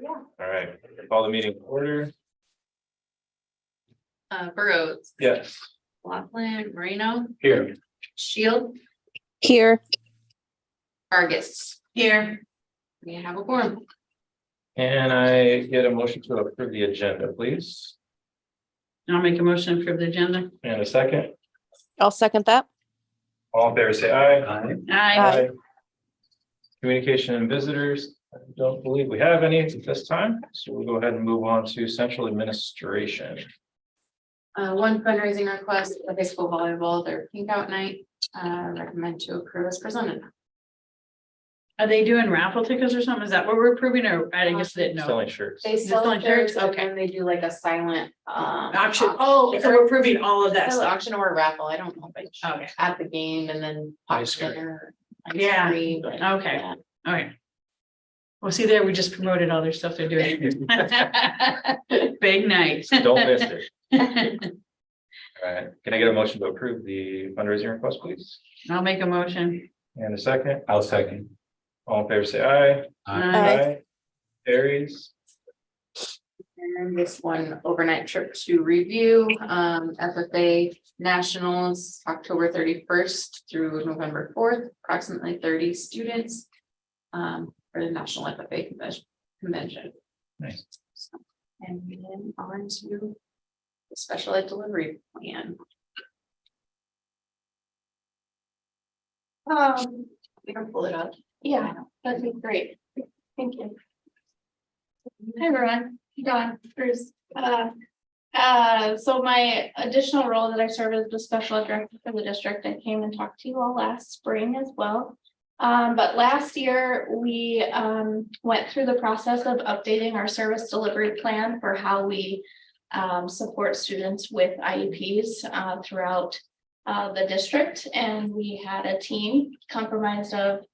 Yeah. All right, call the meeting to order. Burrows, Yes. Laughlin, Moreno, Here. Shield, Here. Vargas. Here. We have a quorum. And I get a motion to approve the agenda, please. I'll make a motion for the agenda. And a second. I'll second that. All in favor, say aye. Aye. Communication and visitors. I don't believe we have any at this time, so we'll go ahead and move on to central administration. One fundraising request for high school volleyball, their pink out night, recommend to approve as presented. Are they doing raffle tickets or something? Is that what we're approving, or I guess they didn't know? Selling shirts. They Just sell on shirts shirts? and Okay. then they do like a silent, Auction. Oh, so we're approving all of that Sell stuff. auction or raffle, I don't know, which Okay. at the game and then. Ice cream. dinner, ice Yeah. cream, but Okay. yeah. Okay. Well, see there, we just promoted all their stuff they're doing. Big night. Don't miss it. All right, can I get a motion to approve the fundraising request, please? I'll make a motion. And a second? I'll second. All in favor, say aye. Aye. Carries. And this one overnight trip to review, FFA Nationals, October 31st through November 4th, approximately 30 students. For the National FFA Convention. Nice. And then on to the special ed delivery plan. We can pull it up. Yeah, that'd be great. Thank you. Hi, everyone. Dawn, Bruce. So my additional role that I serve as the special ed director for the district, I came and talked to you all last spring as well. But last year we went through the process of updating our service delivery plan for how we support students with IEPs throughout the district. And we had a team comprised of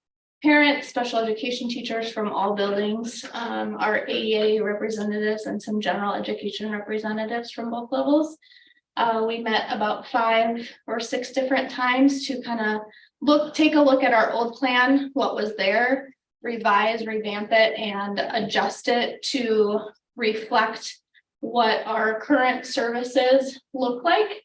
parents, special education teachers from all buildings, our AEA representatives and some general education representatives from both levels. We met about 5 or 6 different times to kind of take a look at our old plan, what was there, revise, revamp it, and adjust it to reflect what our current services look like.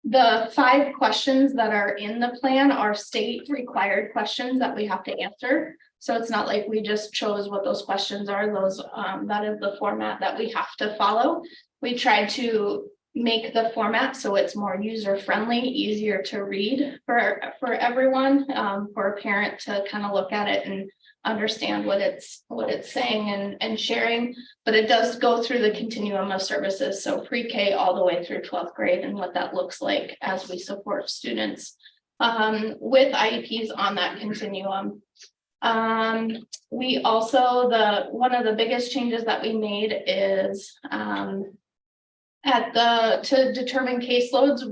The 5 questions that are in the plan are state required questions that we have to answer. So it's not like we just chose what those questions are. That is the format that we have to follow. We tried to make the format so it's more user friendly, easier to read for everyone, for a parent to kind of look at it and understand what it's saying and sharing. But it does go through the continuum of services, so pre-K all the way through 12th grade, and what that looks like as we support students with IEPs on that continuum. We also, one of the biggest changes that we made is to determine caseloads,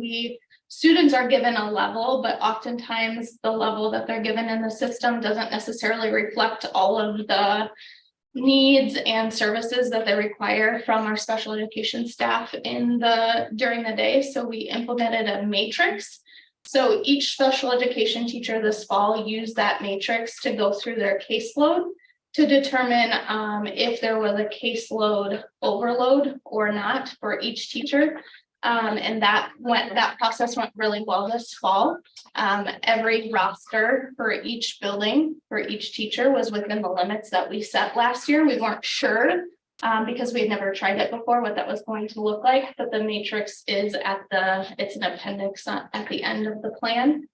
students are given a level, but oftentimes the level that they're given in the system doesn't necessarily reflect all of the needs and services that they require from our special education staff during the day. So we implemented a matrix. So each special education teacher this fall used that matrix to go through their caseload to determine if there was a caseload overload or not for each teacher. And that process went really well this fall. Every roster for each building, for each teacher, was within the limits that we set last year. We weren't sure because we had never tried it before what that was going to look like, but the matrix is it's an appendix at the end of the plan.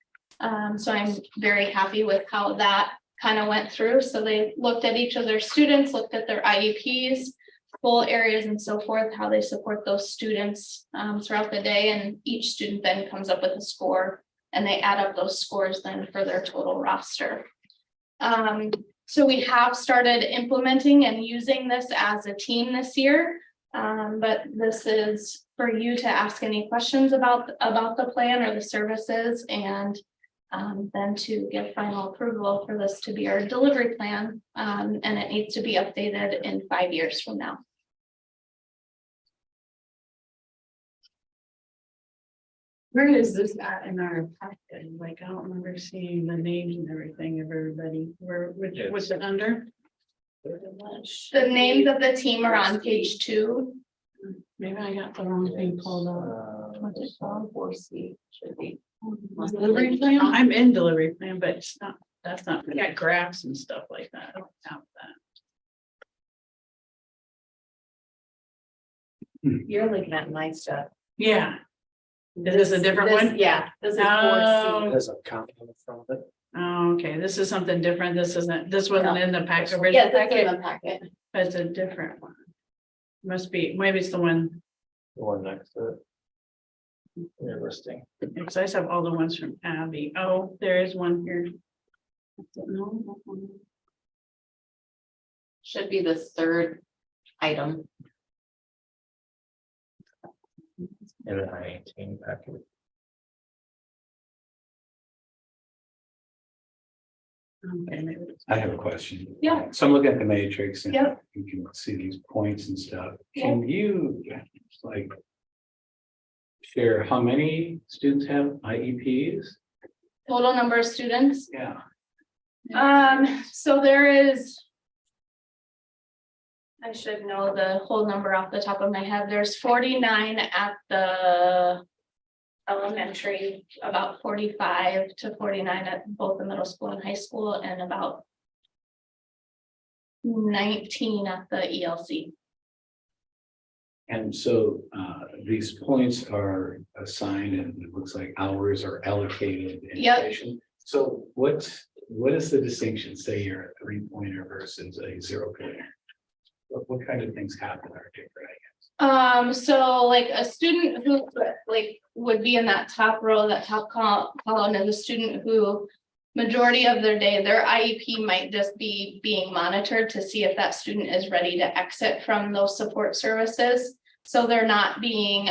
So I'm very happy with how that kind of went through. So they looked at each of their students, looked at their IEPs, goal areas and so forth, how they support those students throughout the day. And each student then comes up with a score and they add up those scores then for their total roster. So we have started implementing and using this as a team this year. But this is for you to ask any questions about the plan or the services, and then to give final approval for this to be our delivery plan. And it needs to be updated in 5 years from now. Where is this at in our packet? Like, I don't remember seeing the names and everything of everybody. Where, which, what's it under? The names of the team are on page 2. Maybe I got the wrong thing pulled up. What's it called? 4C should be. Delivery plan? I'm in delivery plan, but it's not, that's not, we got graphs and stuff like that. I don't have that. You're looking at my stuff. Yeah. Is this a different one? Yeah, this is Oh. 4C. There's a comment from it. Oh, okay, this is something different. This isn't, this wasn't in the pack original Yes, that's in packet. the packet. It's a different one. Must be, maybe it's the one, The one next to it. You're listing. because I just have all the ones from Abby. Oh, there is one here. No, Should be the third item. In the I-18 packet. okay, maybe it's- I have a question. Yeah. So I'm looking at the matrix and Yep. you can see these points and stuff. Yep. Can you like share how many students have IEPs? Total number of students. Yeah. So there is. I should know the whole number off the top of my head. There's 49 at the elementary, about 45 to 49 at both the middle school and high school, and about 19 at the ELC. And so these points are assigned and it looks like hours are allocated. in Yep. addition. So what is the distinction? Say you're a 3-pointer versus a 0-pointer? What kind of things happen are different, I guess? So like a student who like would be in that top row, that top column is a student who majority of their day, their IEP might just be being monitored to see if that student is ready to exit from those support services. So they're not being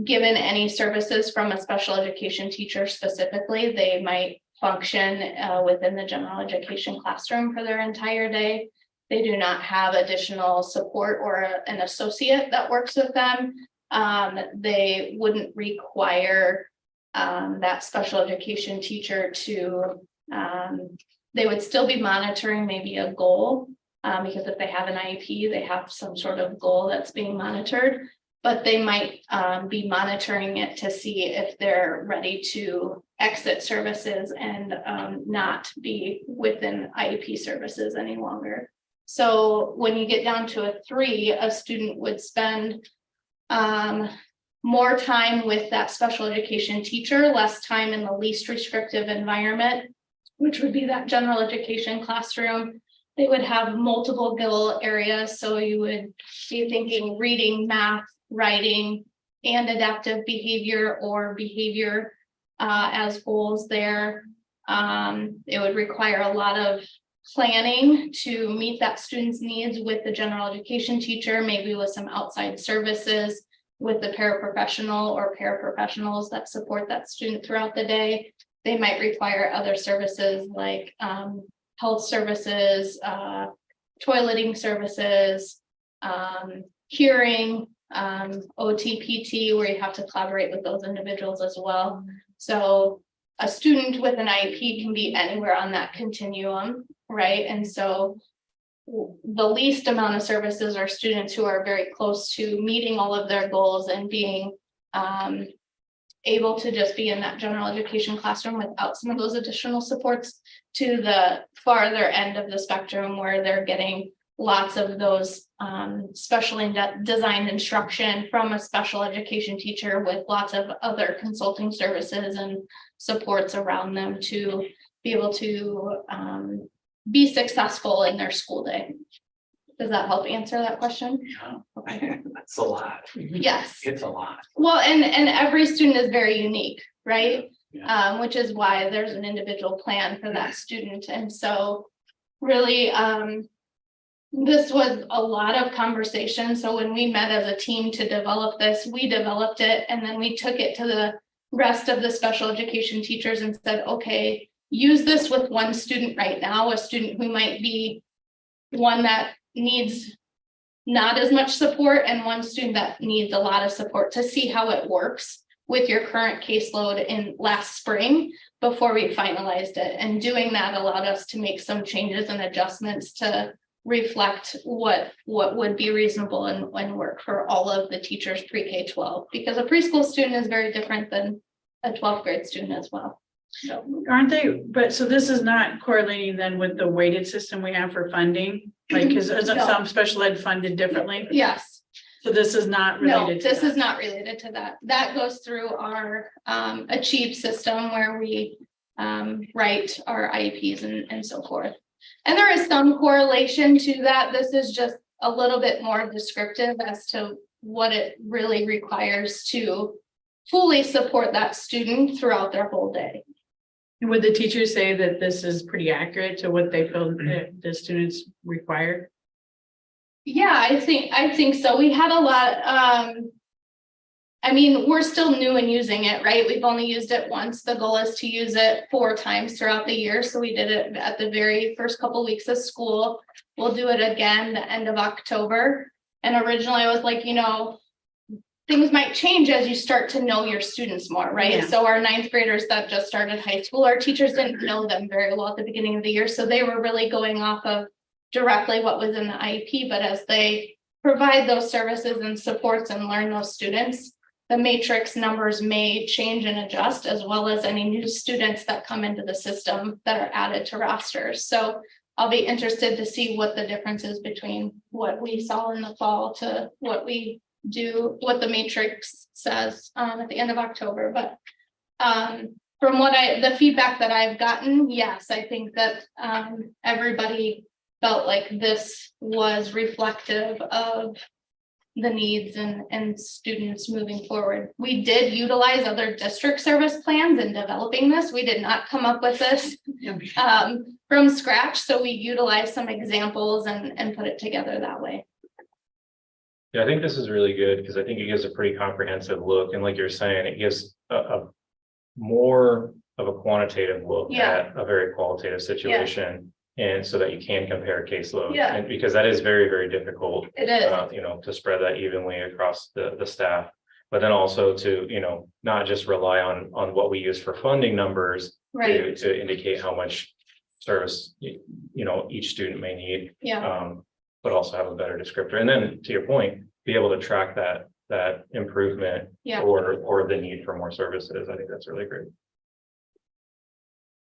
given any services from a special education teacher specifically. They might function within the general education classroom for their entire day. They do not have additional support or an associate that works with them. They wouldn't require that special education teacher to, they would still be monitoring maybe a goal. Because if they have an IEP, they have some sort of goal that's being monitored, but they might be monitoring it to see if they're ready to exit services and not be within IEP services any longer. So when you get down to a 3, a student would spend more time with that special education teacher, less time in the least restrictive environment, which would be that general education classroom. They would have multiple goal areas, so you would be thinking reading, math, writing, and adaptive behavior or behavior as goals there. It would require a lot of planning to meet that student's needs with the general education teacher, maybe with some outside services with the paraprofessional or paraprofessionals that support that student throughout the day. They might require other services like health services, toileting services, hearing, OT, PT, where you have to collaborate with those individuals as well. So a student with an IEP can be anywhere on that continuum, right? And so the least amount of services are students who are very close to meeting all of their goals and being able to just be in that general education classroom without some of those additional supports, to the farther end of the spectrum where they're getting lots of those specially designed instruction from a special education teacher with lots of other consulting services and supports around them to be able to be successful in their school day. Does that help answer that question? Yeah. Okay. That's a lot. Yes. It's a lot. Well, and every student is very unique, right? Yeah. Which is why there's an individual plan for that student. And so really, this was a lot of conversation. So when we met as a team to develop this, we developed it and then we took it to the rest of the special education teachers and said, okay, use this with one student right now, a student who might be one that needs not as much support, and one student that needs a lot of support, to see how it works with your current caseload in last spring before we finalized it. And doing that allowed us to make some changes and adjustments to reflect what would be reasonable and work for all of the teachers pre-K-12, because a preschool student is very different than a 12th grade student as well. So Aren't they, but so this is not correlating then with the weighted system we have for funding? Like, because isn't No. some special ed funded differently? yes, So this is not no, related to this that? is not related to that. That goes through our Achieve system, where we write our IEPs and so forth. And there is some correlation to that. This is just a little bit more descriptive as to what it really requires to fully support that student throughout their whole day. Would the teachers say that this is pretty accurate to what they feel that the students require? Yeah, I think so. We had a lot, I mean, we're still new in using it, right? We've only used it once. The goal is to use it 4 times throughout the year. So we did it at the very first couple weeks of school. We'll do it again the end of October. And originally I was like, you know, things might change as you start to know your students more, right? Yeah. So our 9th graders that just started high school, our teachers didn't know them very well at the beginning of the year. So they were really going off of directly what was in the IEP. But as they provide those services and supports and learn those students, the matrix numbers may change and adjust, as well as any new students that come into the system that are added to rosters. So I'll be interested to see what the difference is between what we saw in the fall to what we do, what the matrix says at the end of October. But from what the feedback that I've gotten, yes, I think that everybody felt like this was reflective of the needs and students moving forward. We did utilize other district service plans in developing this. We did not come up with this from scratch. So we utilized some examples and put it together that way. Yeah, I think this is really good because I think it gives a pretty comprehensive look. And like you're saying, it gives a more of a quantitative look Yeah. at a very qualitative situation. And so that you can compare caseload. Yeah. And because that is very, very difficult, It is. you know, to spread that evenly across the staff. But then also to, you know, not just rely on what we use for funding numbers Right. to indicate how much service, you know, each student may need. Yeah. But also have a better descriptor. And then to your point, be able to track that improvement Yeah. or the need for more services. I think that's really great.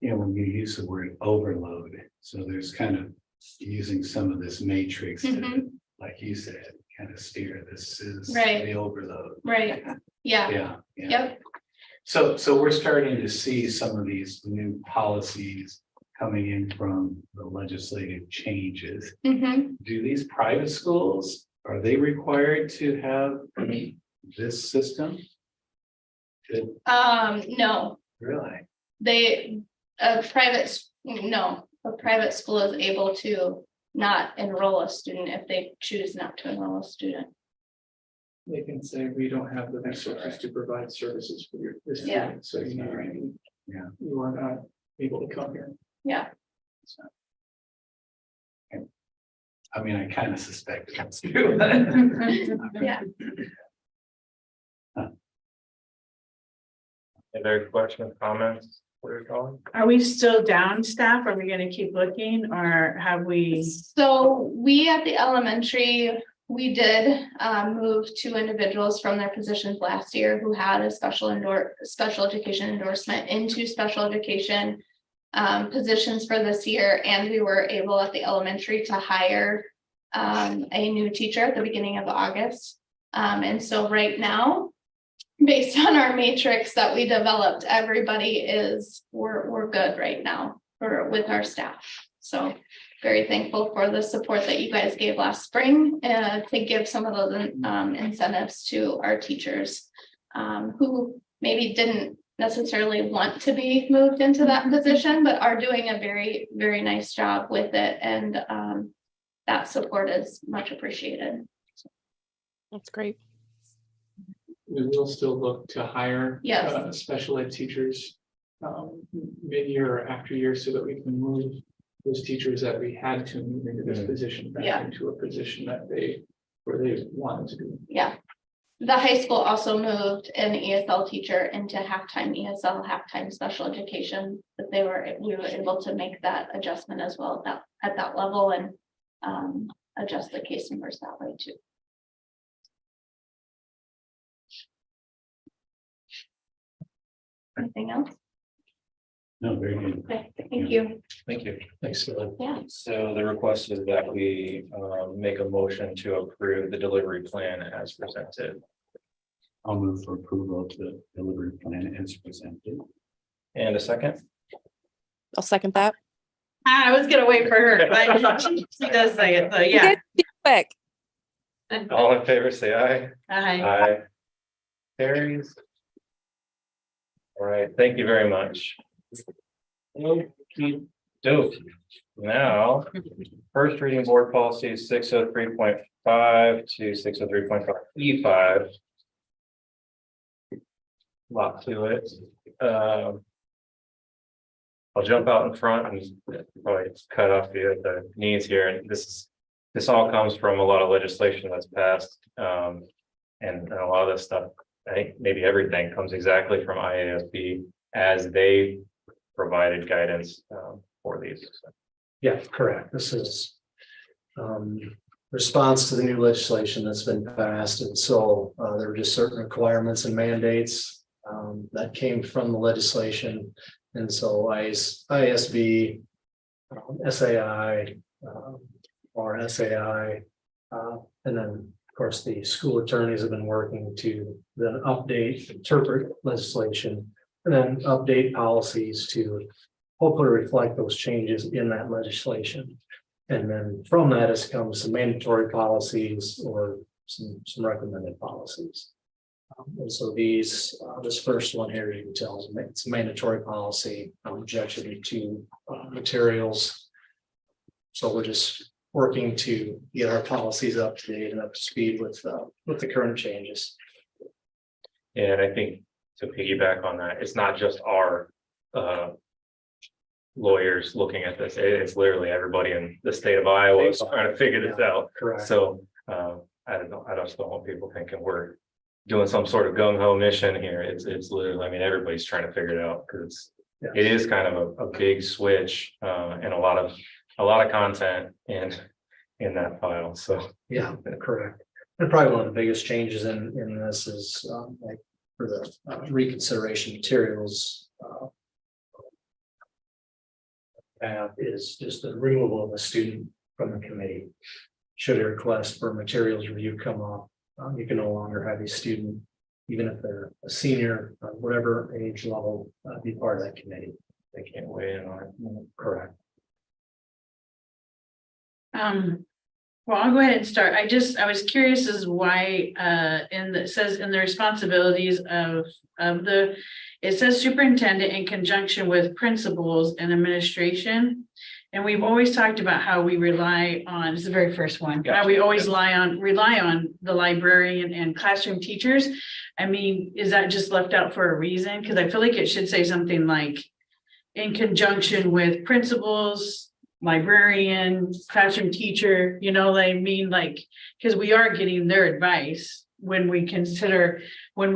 Yeah, when you use the word overload, so there's kind of using some of this matrix to, Mhm. like you said, kind of steer, this is Right. the overload. Right. Yeah. Yeah. Yep. So we're starting to see some of these new policies coming in from the legislative changes. Mhm. Do these private schools, are they required to have this system? No, Really? a private school is able to not enroll a student if they choose not to enroll a student. They can say, we don't have the resources to provide services for your this Yeah. student, so you know, Yeah. you are not able to come here. Yeah. I mean, I kind of suspected that's true. Yeah. Any other questions, comments? What are you calling? Are we still down staff? Are we gonna keep looking or have we? So we at the elementary, we did move 2 individuals from their positions last year who had a special education endorsement into special education positions for this year. And we were able at the elementary to hire a new teacher at the beginning of August. And so right now, based on our matrix that we developed, we're good right now with our staff. So very thankful for the support that you guys gave last spring to give some of those incentives to our teachers who maybe didn't necessarily want to be moved into that position, but are doing a very, very nice job with it. And that support is much appreciated. That's great. We will still look to hire Yes. special ed teachers mid-year or after year so that we can move those teachers that we had to move into this position Yeah. back into a position that they where they wanted to do. Yeah. The high school also moved an ESL teacher into halftime ESL, halftime special education, but we were able to make that adjustment as well at that level and adjust the case numbers that way too. Anything else? No, very good. Okay, thank you. Thank you. Thanks, Phil. Yeah. So the request is that we make a motion to approve the delivery plan as presented. I'll move for approval of the delivery plan as presented. And a second? I'll second that. I was gonna wait for her, but she does say it, so You yeah. did it quick. All in favor, say aye. Hi. Aye. Carries. All right, thank you very much. Okey-doke. Now, first reading board policy 603.5 to 603.5 E5. Lot to it. I'll jump out in front and probably cut off the knees here. And this all comes from a lot of legislation that's passed. And a lot of this stuff, I think maybe everything comes exactly from IASB as they provided guidance for these. Yeah, correct. This is response to the new legislation that's been passed. And so there were just certain requirements and mandates that came from the legislation. And so ISB, SAI, or SAI, and then of course the school attorneys have been working to then update, interpret legislation, and then update policies to hopefully reflect those changes in that legislation. And then from that has come some mandatory policies or some recommended policies. And so this first one here, you can tell it's a mandatory policy, objection to materials. So we're just working to get our policies up to date and up to speed with the current changes. And I think to piggyback on that, it's not just our lawyers looking at this. It's literally everybody in the state of Iowa is trying to figure this out. Correct. So I don't know. I just don't want people thinking we're doing some sort of gung ho mission here. It's literally, I mean, everybody's trying to figure it out because it is kind of a big switch and a lot of content in that file. So Yeah, correct. And probably one of the biggest changes in this is like for the reconsideration materials. Is just the removal of a student from the committee. Should a request for materials review come up, you can no longer have a student, even if they're a senior, whatever age level, be part of that committee. they can't weigh in on it. Correct. Well, I'll go ahead and start. I was curious as why, it says in the responsibilities of it says superintendent in conjunction with principals and administration. And we've always talked about how we rely on, it's the very first one, how we always rely on the librarian and classroom teachers. I mean, is that just left out for a reason? Because I feel like it should say something like in conjunction with principals, librarian, classroom teacher, you know what I mean? Like, because we are getting their advice when we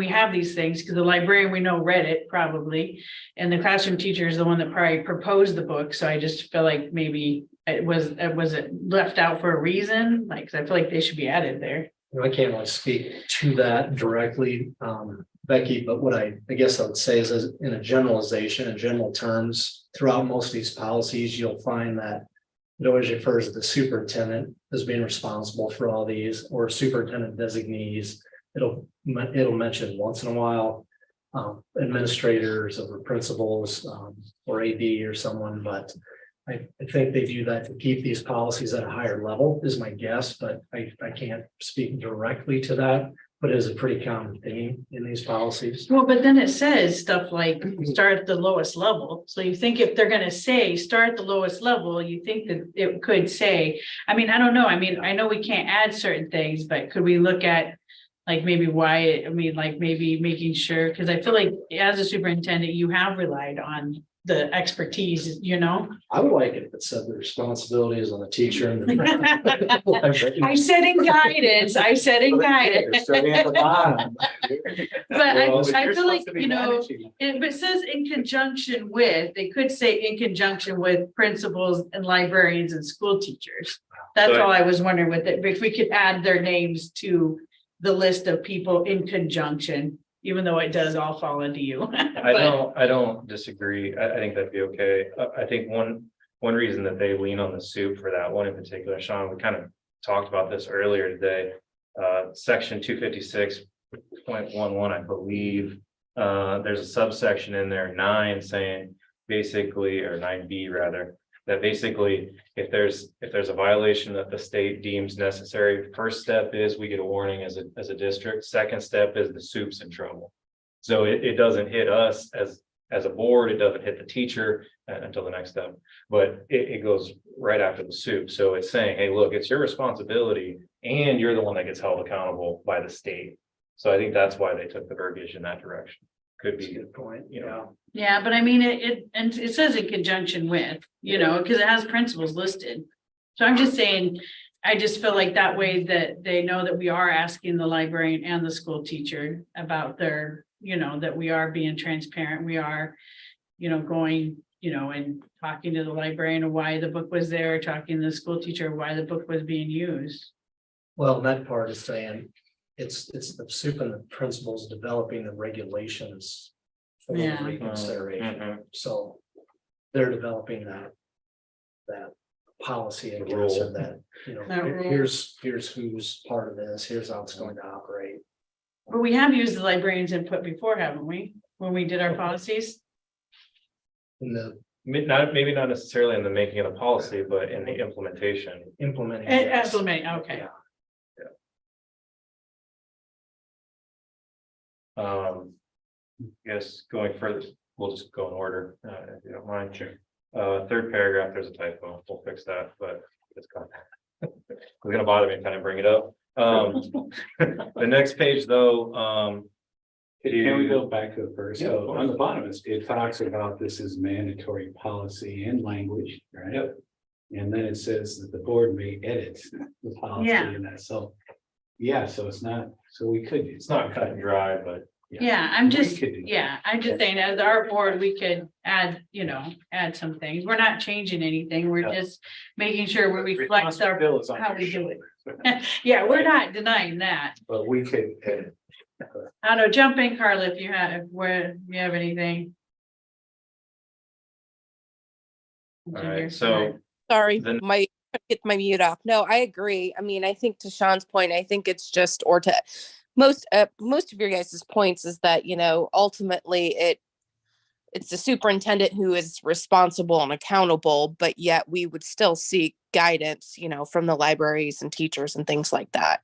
have these things, because the librarian we know read it probably, and the classroom teacher is the one that probably proposed the book. So I just feel like maybe it was left out for a reason, like, 'cause I feel like they should be added there. I can't really speak to that directly, Becky, but what I guess I would say is in a generalization, in general terms, throughout most of these policies, you'll find that it always refers to the superintendent as being responsible for all these, or superintendent designees. It'll mention once in a while administrators or principals or AD or someone, but I think they do that to keep these policies at a higher level is my guess, but I can't speak directly to that. But it is a pretty common theme in these policies. Well, but then it says stuff like start at the lowest level. So you think if they're gonna say start at the lowest level, you think that it could say, I mean, I don't know. I mean, I know we can't add certain things, but could we look at like maybe why, I mean, like maybe making sure, because I feel like as a superintendent, you have relied on the expertise, you know? I would like it if it said the responsibility is on the teacher and the. I said in guidance, I said in guidance. But I feel like, you know, if it says in conjunction with, they could say in conjunction with principals and librarians and school teachers. That's So- all I was wondering with it, if we could add their names to the list of people in conjunction, even though it does all fall into you. I don't disagree. I think that'd be okay. I think one reason that they lean on the soup for that one in particular, Sean, we kind of talked about this earlier today. Section 256.11, I believe, there's a subsection in there, 9, saying basically, or 9B rather, that basically, if there's a violation that the state deems necessary, first step is we get a warning as a district. Second step is the soup's in trouble. So it doesn't hit us as a board, it doesn't hit the teacher until the next step, but it goes right after the soup. So it's saying, hey, look, it's your responsibility and you're the one that gets held accountable by the state. So I think that's why they took the verbiage in that direction. Could be a good point, you know. Yeah, but I mean, and it says in conjunction with, you know, because it has principles listed. So I'm just saying, I just feel like that way that they know that we are asking the librarian and the school teacher about their, you know, that we are being transparent, we are, you know, going, you know, and talking to the librarian of why the book was there, talking to the school teacher why the book was being used. Well, that part is saying, it's the soup and the principals developing the regulations. For the Yeah. reconsideration, so they're developing that policy, I guess, or that, you know, That rule. here's who's part of this, here's how it's going to operate. But we have used the librarian's input before, haven't we? When we did our policies? In the Maybe not necessarily in the making of the policy, but in the implementation. implementing. yes. Implement, okay. Yeah. Yes, going further, we'll just go in order, if you don't mind. Sure. Third paragraph, there's a typo, we'll fix that, but it's gonna. It's gonna bother me if I didn't bring it up. The next page though, Can we go back to it first? Yeah, of So course. on the bottom, it talks about this is mandatory policy and language, right? Yep. And then it says that the board may edit the policy Yeah. and that, so. Yeah, so it's not, so we could. it's not cut and dry, but Yeah, I'm We just, could do that. yeah, I'm just saying, as our board, we could add, you know, add some things. We're not changing anything. We're Yeah. just making sure we reflect our, Bill is on how your we do it. shoulders, Yeah, we're not denying that. But we could edit. I don't know, jump in, Carla, if you have, where you have anything. all right, so Sorry, Then- get my mute off. No, I agree. I mean, I think to Sean's point, I think it's just, or to most of your guys' points is that, you know, ultimately it's the superintendent who is responsible and accountable, but yet we would still seek guidance, you know, from the libraries and teachers and things like that.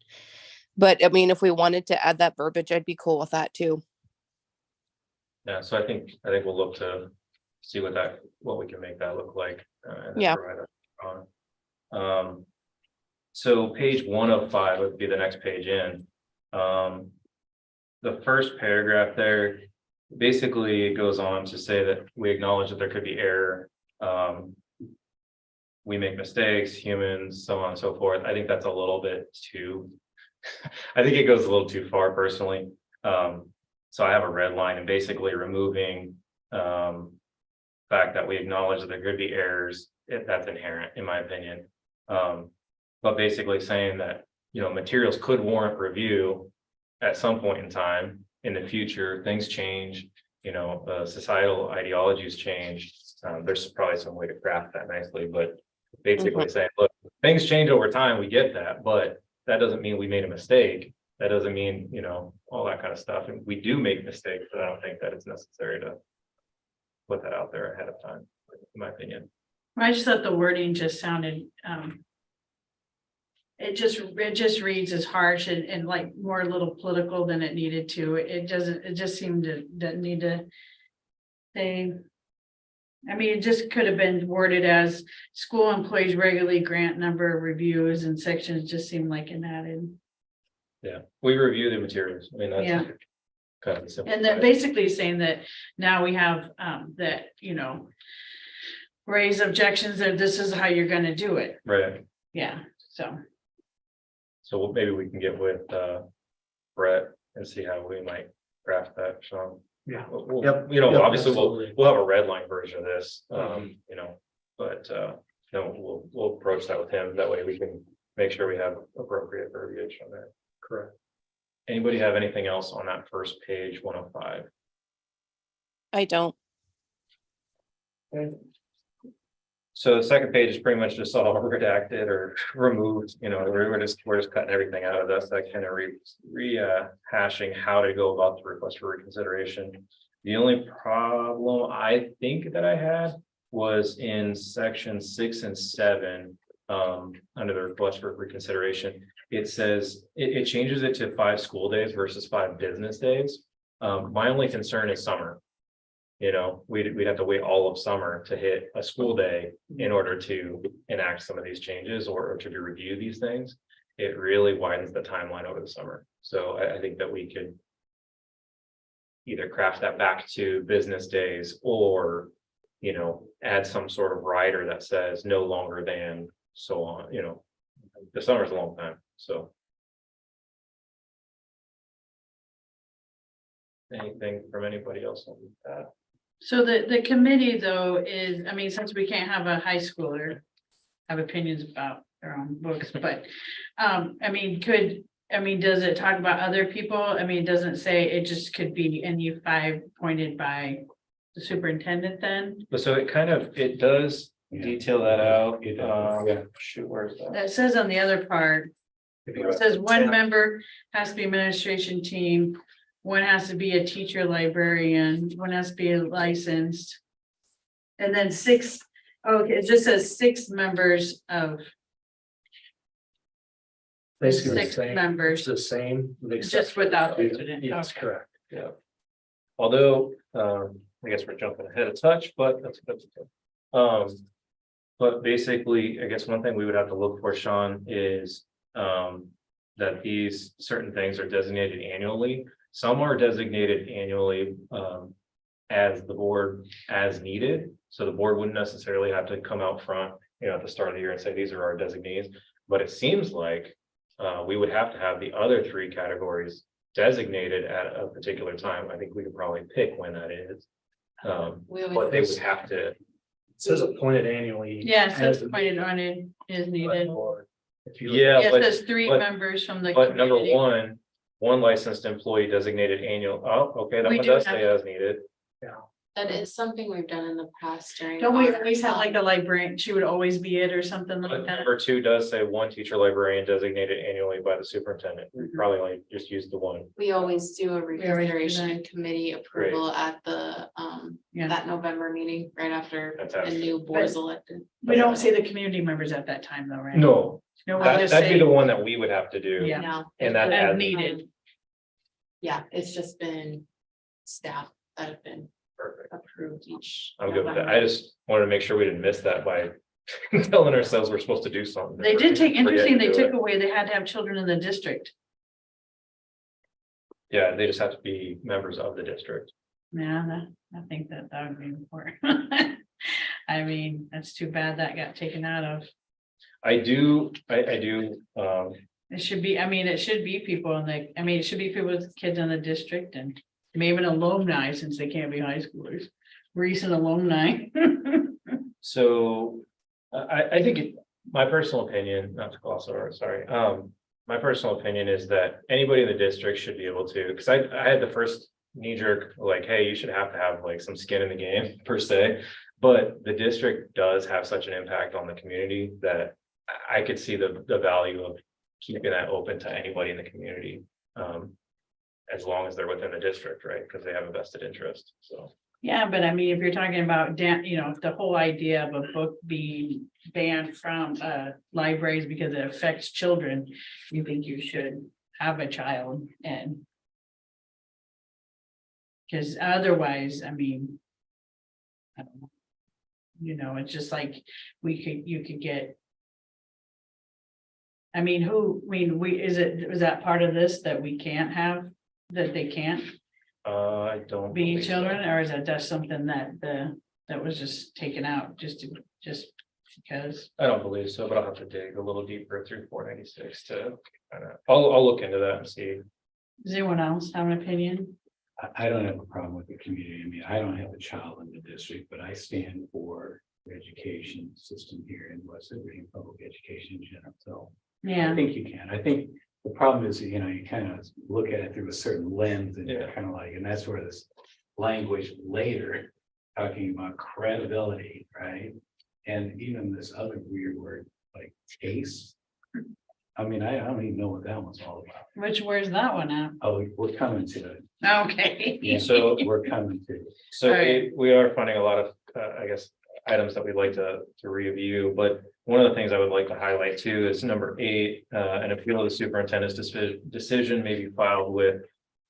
But I mean, if we wanted to add that verbiage, I'd be cool with that too. yeah, so I think we'll look to see what we can make that look like. And then Yeah. provide that on. So page 1 of 5 would be the next page in. The first paragraph there, basically it goes on to say that we acknowledge that there could be error. We make mistakes, humans, so on and so forth. I think that's a little bit too, I think it goes a little too far personally. So I have a red line and basically removing fact that we acknowledge that there could be errors, if that's inherent, in my opinion. But basically saying that, you know, materials could warrant review at some point in time in the future, things change, you know, societal ideologies change. There's probably some way to craft that nicely, but basically saying, look, things change over time, we get that, but that doesn't mean we made a mistake. That doesn't mean, you know, all that kind of stuff. And we do make mistakes, but I don't think that it's necessary to put that out there ahead of time, in my opinion. I just thought the wording just sounded, it just reads as harsh and like more a little political than it needed to. It just seemed to, that need to say. I mean, it just could have been worded as school employees regularly grant number of reviews and sections, just seemed like an added. Yeah, we review the materials. I mean, that's Yeah. kind of simple. And they're basically saying that now we have, that, you know, raise objections that this is how you're gonna do it. Right, Yeah, so. so maybe we can get with Brett and see how we might craft that, Sean. Yeah. Yep, you know, Yep, obviously absolutely. we'll have a red line version of this, you know, but no, we'll approach that with him. That way we can make sure we have appropriate verbiage on that. Correct. Anybody have anything else on that first page, 105? I don't. So the second page is pretty much just all redacted or removed, you know, we're just cutting everything out of that section and rehashing how to go about the request for reconsideration. The only problem I think that I had was in section 6 and 7, under the request for reconsideration. It says, it changes it to 5 school days versus 5 business days. My only concern is summer. You know, we'd have to wait all of summer to hit a school day in order to enact some of these changes or to review these things. It really widens the timeline over the summer. So I think that we could either craft that back to business days or, you know, add some sort of rider that says no longer than so on, you know, the summer's a long time, so. Anything from anybody else on that? So the committee though is, I mean, since we can't have a high schooler have opinions about their own books, but, I mean, does it talk about other people? I mean, it doesn't say it just could be NU 5 appointed by the superintendent then? But so it does detail that out. It does, yeah. Shoot, where's that? That says on the other part, it says one member has to be administration team. One has to be a teacher librarian, one has to be licensed. And then 6, okay, it just says 6 members of, Basically the 6 same, members, it's the same. just without the student. Yes, Okay. correct. Yeah. Although, I guess we're jumping ahead a touch, but that's okay. But basically, I guess one thing we would have to look for, Sean, is that these certain things are designated annually. Some are designated annually as the board as needed. So the board wouldn't necessarily have to come out front, you know, at the start of the year and say, these are our designees. But it seems like we would have to have the other 3 categories designated at a particular time. I think we could probably pick when that is. We But always, they would have to, It says appointed annually. Yeah, it says as- appointed on it is needed. If you look- yeah, Yeah, it but says 3 but- members from the. But number community. one licensed employee designated annual, oh, okay, that We one do does have- say as needed. that is something we've done in the past during. Don't we our, always have like a librarian, she would always be it or something But like that? number 2 does say one teacher librarian designated annually by the superintendent. We probably only just use the one. We always do a always do reconsideration that. and committee approval at the, Yeah. that November meeting, right after the Fantastic. new board is elected. We don't say the community members at that time though, right? No, No, we'll just that'd be say, the one that we would have to do. Yeah. No. And that as has- needed. Yeah, it's just been staff that have been Perfect. approved each. I'm good with that. November. I just wanted to make sure we didn't miss that by telling ourselves we're supposed to do something. They did take, interesting, they Forget to do took it. away, they had to have children in the district. Yeah, they just have to be members of the district. Yeah, I think that would be important. I mean, that's too bad that got taken out of. I do, It should be, I mean, it should be people in the, I mean, it should be people with kids in the district and maybe an alumni since they can't be high schoolers. Recent alumni. so I think my personal opinion, not to gloss over, sorry. My personal opinion is that anybody in the district should be able to, because I had the first knee jerk, like, hey, you should have to have like some skin in the game per se. But the district does have such an impact on the community that I could see the value of keeping that open to anybody in the community. As long as they're within the district, right? Because they have a vested interest, so. Yeah, but I mean, if you're talking about, you know, if the whole idea of a book being banned from libraries because it affects children, you think you should have a child and. Because otherwise, I mean. I don't know. You know, it's just like you could get. I mean, is that part of this that we can't have, that they can't? I don't. being believe so. children, or is that just something that that was just taken out just because? I don't believe so, but I'll have to dig a little deeper through 496 to kind of, I'll look into that and see. Does anyone else have an opinion? I don't have a problem with the community. I mean, I don't have a child in the district, but I stand for the education system here in West Liberty and public education in general. So I Yeah, think you can. I think the problem is, you know, you kind of look at it through a certain lens and you're Yeah. kind of like, and that's where this language later talking about credibility, right? And even this other weird word like case. I mean, I don't even know what that one's all about. where's that one at? Oh, we're coming to it. Okay. Yeah, So- we're coming to it. So Alright. we are finding a lot of, I guess, items that we'd like to review, but one of the things I would like to highlight too is number 8, an appeal of the superintendent's decision may be filed with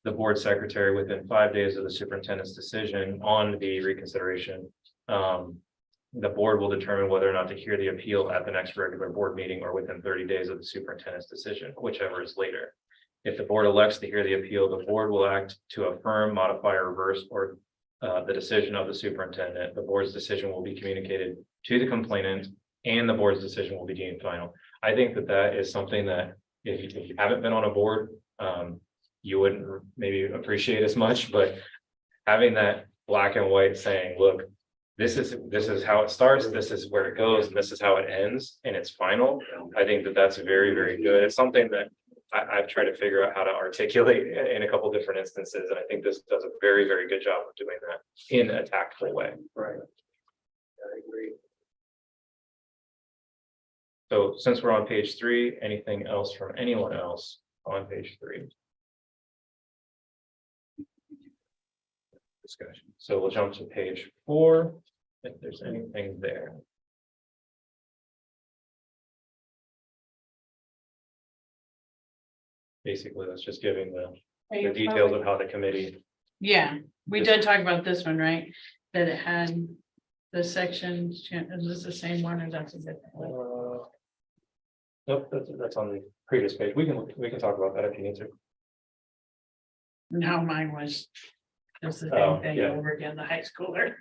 the board secretary within 5 days of the superintendent's decision on the reconsideration. The board will determine whether or not to hear the appeal at the next regular board meeting or within 30 days of the superintendent's decision, whichever is later. If the board elects to hear the appeal, the board will act to affirm, modify, or reverse or the decision of the superintendent. The board's decision will be communicated to the complainant and the board's decision will be deemed final. I think that that is something that if you haven't been on a board, you wouldn't maybe appreciate as much, but having that black and white saying, look, this is how it starts, this is where it goes, and this is how it ends, and it's final. I think that that's very, very good. It's something that I've tried to figure out how to articulate in a couple different instances, and I think this does a very, very good job of doing that in a tactful way. Right. I agree. So since we're on page 3, anything else from anyone else on page 3? Discussion. So we'll jump to page 4, if there's anything there. Basically, that's just giving the details of how the committee. Yeah, we did talk about this one, right? That it had the sections, is this the same one or that's a different one? Nope, that's on the previous page. We can talk about that if you need to. No, mine was just the Oh, same thing yeah. over again, the high schooler.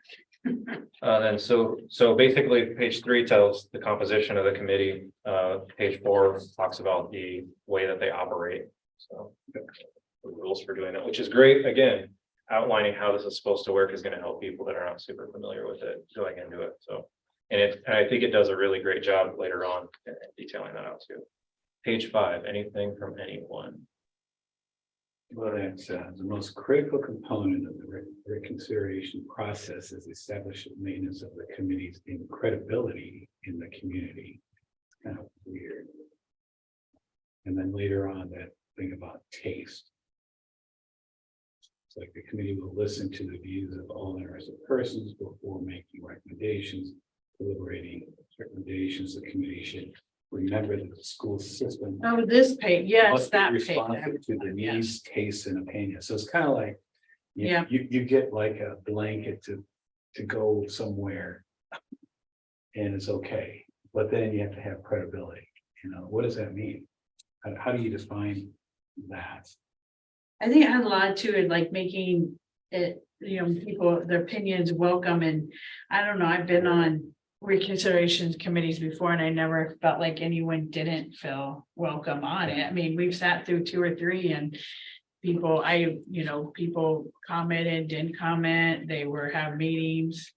Then so basically, page 3 tells the composition of the committee. Page 4 talks about the way that they operate. So the rules for doing that, which is great. Again, outlining how this is supposed to work is going to help people that are not super familiar with it going into it. So, and I think it does a really great job later on detailing that out too. Page 5, anything from anyone? Well, that's the most critical component of the reconciliation process is establishing maintenance of the committee's credibility in the community. It's kind of weird. And then later on, that thing about taste. It's like the committee will listen to the views of all interested persons before making recommendations, deliberating recommendations. The committee should remember that the school system Oh, this page, yes, must be that page. responsive to the Yes. needs, tastes, and opinions. So it's kind of like. Yeah. You get like a blanket to go somewhere. And it's okay, but then you have to have credibility, you know, what does that mean? How do you define that? I think it had a lot to it, like making it, people, their opinions welcome, and I don't know, I've been on reconsiderations committees before, and I never felt like anyone didn't feel welcome on it. I mean, we've sat through 2 or 3 and people, people commented, didn't comment, they have meetings.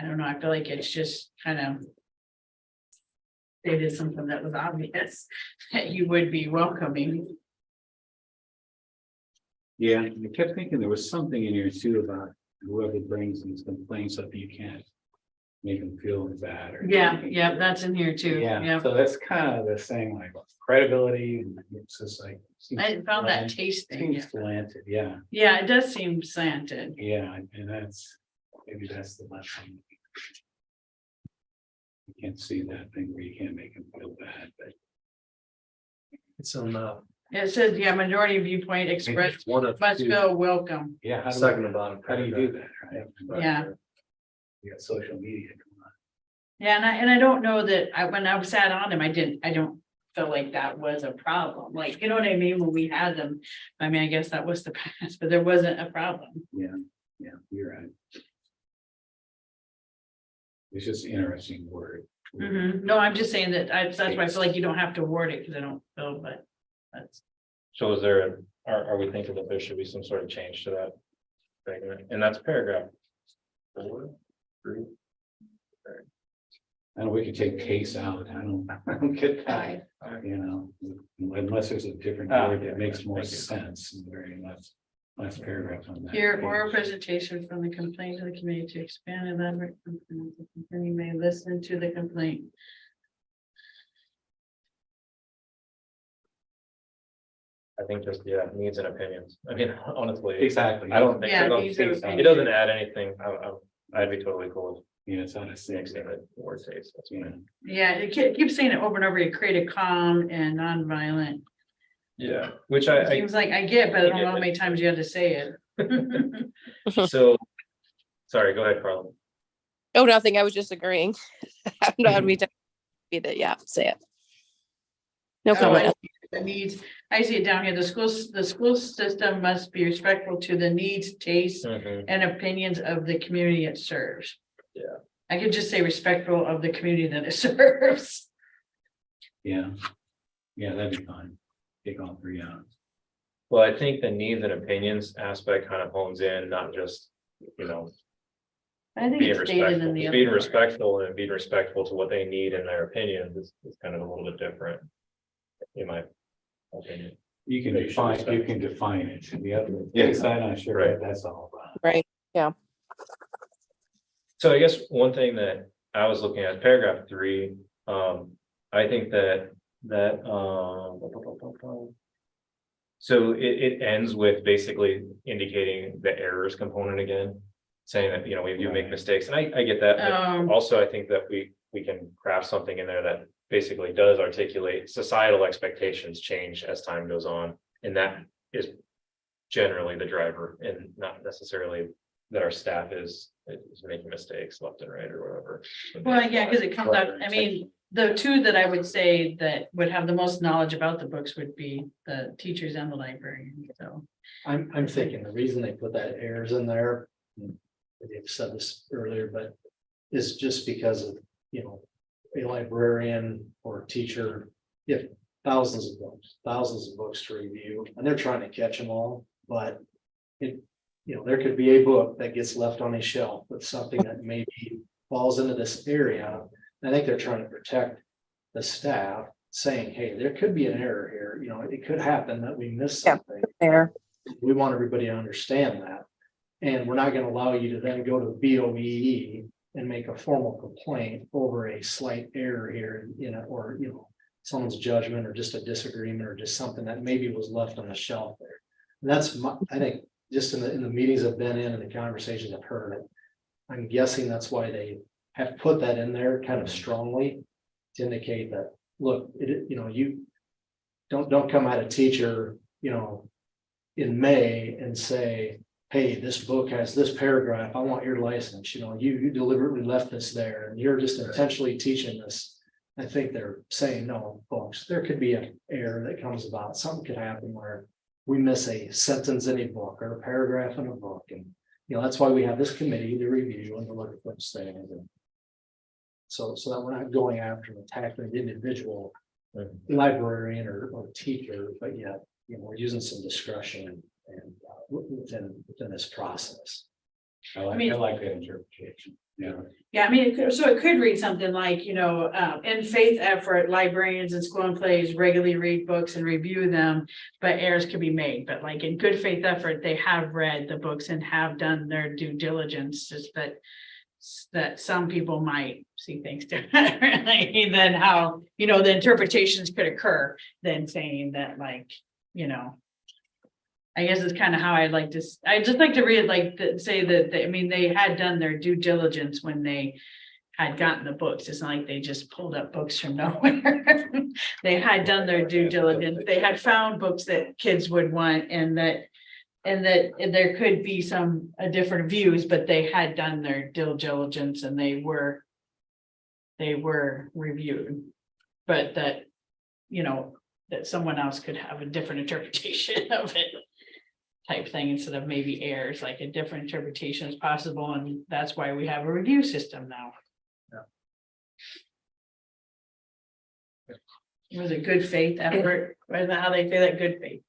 I don't know, I feel like it's just kind of they did something that was obvious that you would be welcoming. Yeah, I kept thinking there was something in here too about whoever brings these complaints up, you can't make them feel bad or. Yeah, that's in here too. Yeah, so that's kind of the same like credibility and it's just like. I found that tasting. Seems slanted, yeah, Yeah, it does seem slanted. yeah, and maybe that's the lesson. You can't see that thing where you can't make them feel bad, but. It's on the It says, majority viewpoint expressed one of must two, feel welcome. Yeah. how do we- second to bottom. How do you do that, right? Yeah. You got social media, come on. Yeah, and I don't know that when I sat on them, I felt like that was a problem, like, you know what I mean, when we had them. I mean, I guess that was the past, but there wasn't a problem. Yeah, you're right. It's just an interesting word. No, I'm just saying that, that's why I feel like you don't have to word it, because I don't feel, but that's. So is there, are we thinking that there should be some sort of change to that segment? And that's paragraph 4, 3. And we could take case out. I don't get that, you know, unless there's a different word that makes more Thank you. sense. In the very last paragraph on that. Here, page. oral presentation from the complaint to the committee to expand and elaborate. And you may listen to the complaint. I think just, needs and opinions. I mean, honestly. Exactly. I don't think, Yeah, it needs and it doesn't add anything. I'd be totally cool Yeah, it's not a with single. mixing the word taste. That's Yeah. fine. Yeah, it keeps saying it over and over, you create a calm and nonviolent. Yeah, which I, Seems like I get, but I don't know get how it. many times you had to say it. so, sorry, go ahead, Carla. Oh, nothing. I was just agreeing. I'm not me to read it. Yeah, say it. No Oh, comment. The needs, I see it down here, the school system must be respectful to the needs, tastes, Mhm. and opinions of the community it serves. Yeah. I could just say respectful of the community that it serves. Yeah, that'd be fine. Take all 3 out. Well, I think the needs and opinions aspect kind of hones in, not just, I think being it's stated respectful, in the other. being part. respectful and being respectful to what they need in their opinions is kind of a little bit different. In my opinion. You can Make sure define it. The other, Yeah. I'm not sure Right. what that's all about. Right. So I guess one thing that I was looking at, paragraph 3, I think that so it ends with basically indicating the errors component again, saying that, we do make Right. mistakes, and I get that, but also I think that we can craft something in there that basically does articulate societal expectations change as time goes on, and that is generally the driver, and not necessarily that our staff is making mistakes left and right or whatever. Well, yeah, because it comes out, I mean, the two that I would say that would have the most knowledge about the books would be the teachers and the librarian, so. I'm thinking the reason they put that errors in there. They've said this earlier, but is just because of, a librarian or a teacher. If thousands of books to review, and they're trying to catch them all, but it, there could be a book that gets left on a shelf with something that maybe falls into this area. I think they're trying to protect the staff, saying, hey, there could be an error here, it could happen that we miss Yeah. something. There. We want everybody to understand that. And we're not gonna allow you to then go to BOE and make a formal complaint over a slight error here, or, someone's judgment or just a disagreement or just something that maybe was left on the shelf there. And that's I think, just in the meetings I've been in and the conversations I've heard, I'm guessing that's why they have put that in there kind of strongly to indicate that, look, you don't come at a teacher, in May and say, hey, this book has this paragraph, I want your license, you deliberately left this there and you're just intentionally teaching this. I think they're saying, no, folks, there could be an error that comes about, something could happen where we miss a sentence in a book or a paragraph in a book, and that's why we have this committee to review and to look at those things. And so that we're not going after and attacking an individual librarian or teacher, but yet, we're using some discretion and within this process. I like that interpretation. Yeah. Yeah, I mean, it could read something like, in faith effort, librarians and school employees regularly read books and review them, but errors can be made. But like in good faith effort, they have read the books and have done their due diligence, just that some people might see things differently than how, the interpretations could occur than saying that, like, I guess it's kind of how I just like to read, say that, they had done their due diligence when they had gotten the books. It's not like they just pulled up books from nowhere. They had done their due diligence. They had found books that kids would want, and that there could be some different views, but they had done their due diligence and they were reviewed. But that you know, that someone else could have a different interpretation of it. Type thing, instead of maybe errors, like a different interpretation is possible, and that's why we have a review system now. It was a good faith effort, or is that how they say that, good faith?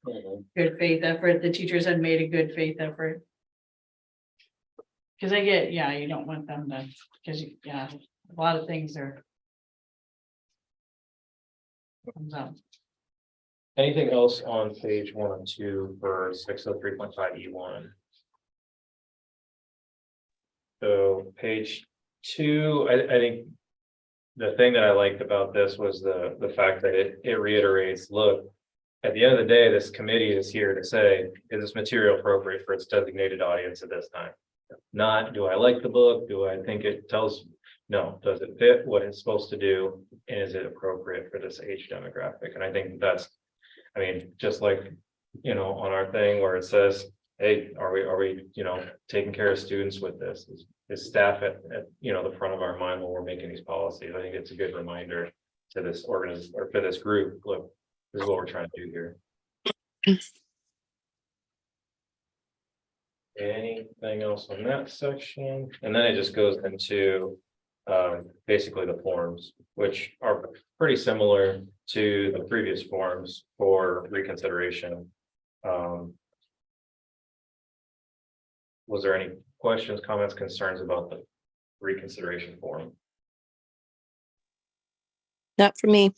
Good faith effort, the teachers had made a good faith effort. Cause I get, yeah, you don't want them to, cause yeah, a lot of things are. Comes out. Anything else on page 1 and 2 for 603.5E1? So page 2, I think the thing that I liked about this was the fact that it reiterates, look, at the end of the day, this committee is here to say, is this material appropriate for its designated audience at this time? Not, do I like the book? Do I think it tells? No, does it fit what it's supposed to do? And is it appropriate for this age demographic? And I think that's, I mean, just like, you know, on our thing where it says, hey, are we, you know, taking care of students with this? Is staff at, you know, the front of our mind when we're making these policies? I think it's a good reminder to this organization or for this group, look, this is what we're trying to do here. Anything else on that section? And then it just goes into basically the forms, which are pretty similar to the previous forms for reconsideration. Was there any questions, comments, concerns about the reconsideration form? Not for me.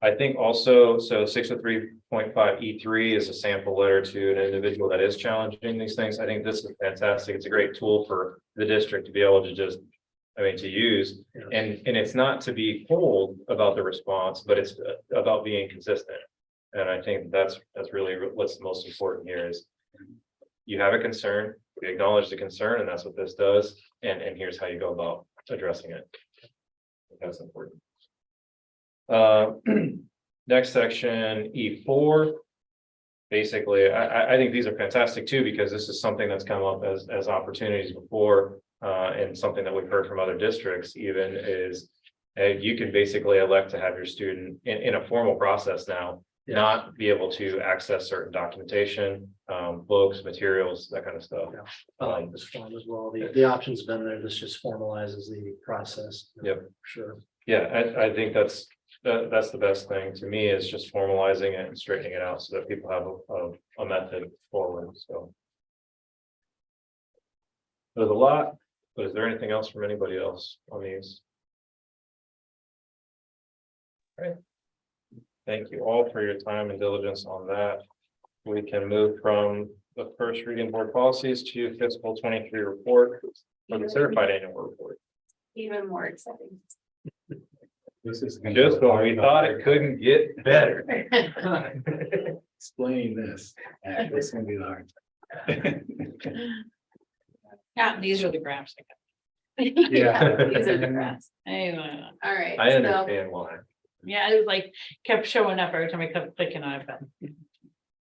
I think also, so 603.5E3 is a sample letter to an individual that is challenging these things. I think this is fantastic. It's a great tool for the district to be able to just, I mean, to use. And it's not to be cold about the response, but it's about being consistent. And I think that's really what's most important here is you have a concern, we acknowledge the concern, and that's what this does. And here's how you go about addressing it. That's important. Next section, E4. Basically, I think these are fantastic too, because this is something that's come up as opportunities before, and something that we've heard from other districts even is you can basically elect to have your student in a formal process now, not be able to access certain documentation, books, materials, that kind of stuff. This form as well, the option's been there, this just formalizes the process. Yep. Sure. Yeah, I think that's the best thing to me is just formalizing it and straightening it out so that people have a method forward. So there's a lot, but is there anything else from anybody else on these? All right. Thank you all for your time and diligence on that. We can move from the first reading board policies to fiscal 23 report or the certified annual report. Even more exciting. This is gonna Just go when we hard thought on it couldn't get better. Explain this. This is gonna be hard. Yeah, these are the graphs. Yeah, these are the graphs. Anyway, All right. I so- understand why. yeah, it was like kept showing up every time I kept clicking on it. But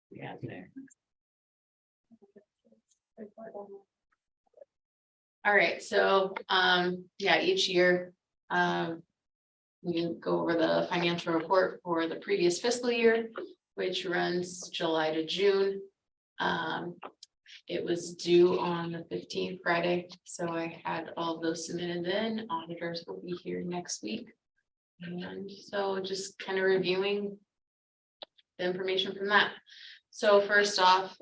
yeah, there. All right, so, yeah, each year, we go over the financial report for the previous fiscal year, which runs July to June. It was due on the 15th Friday, so I had all of those submitted in. Auditors will be here next week. And so just kind of reviewing the information from that. So first off,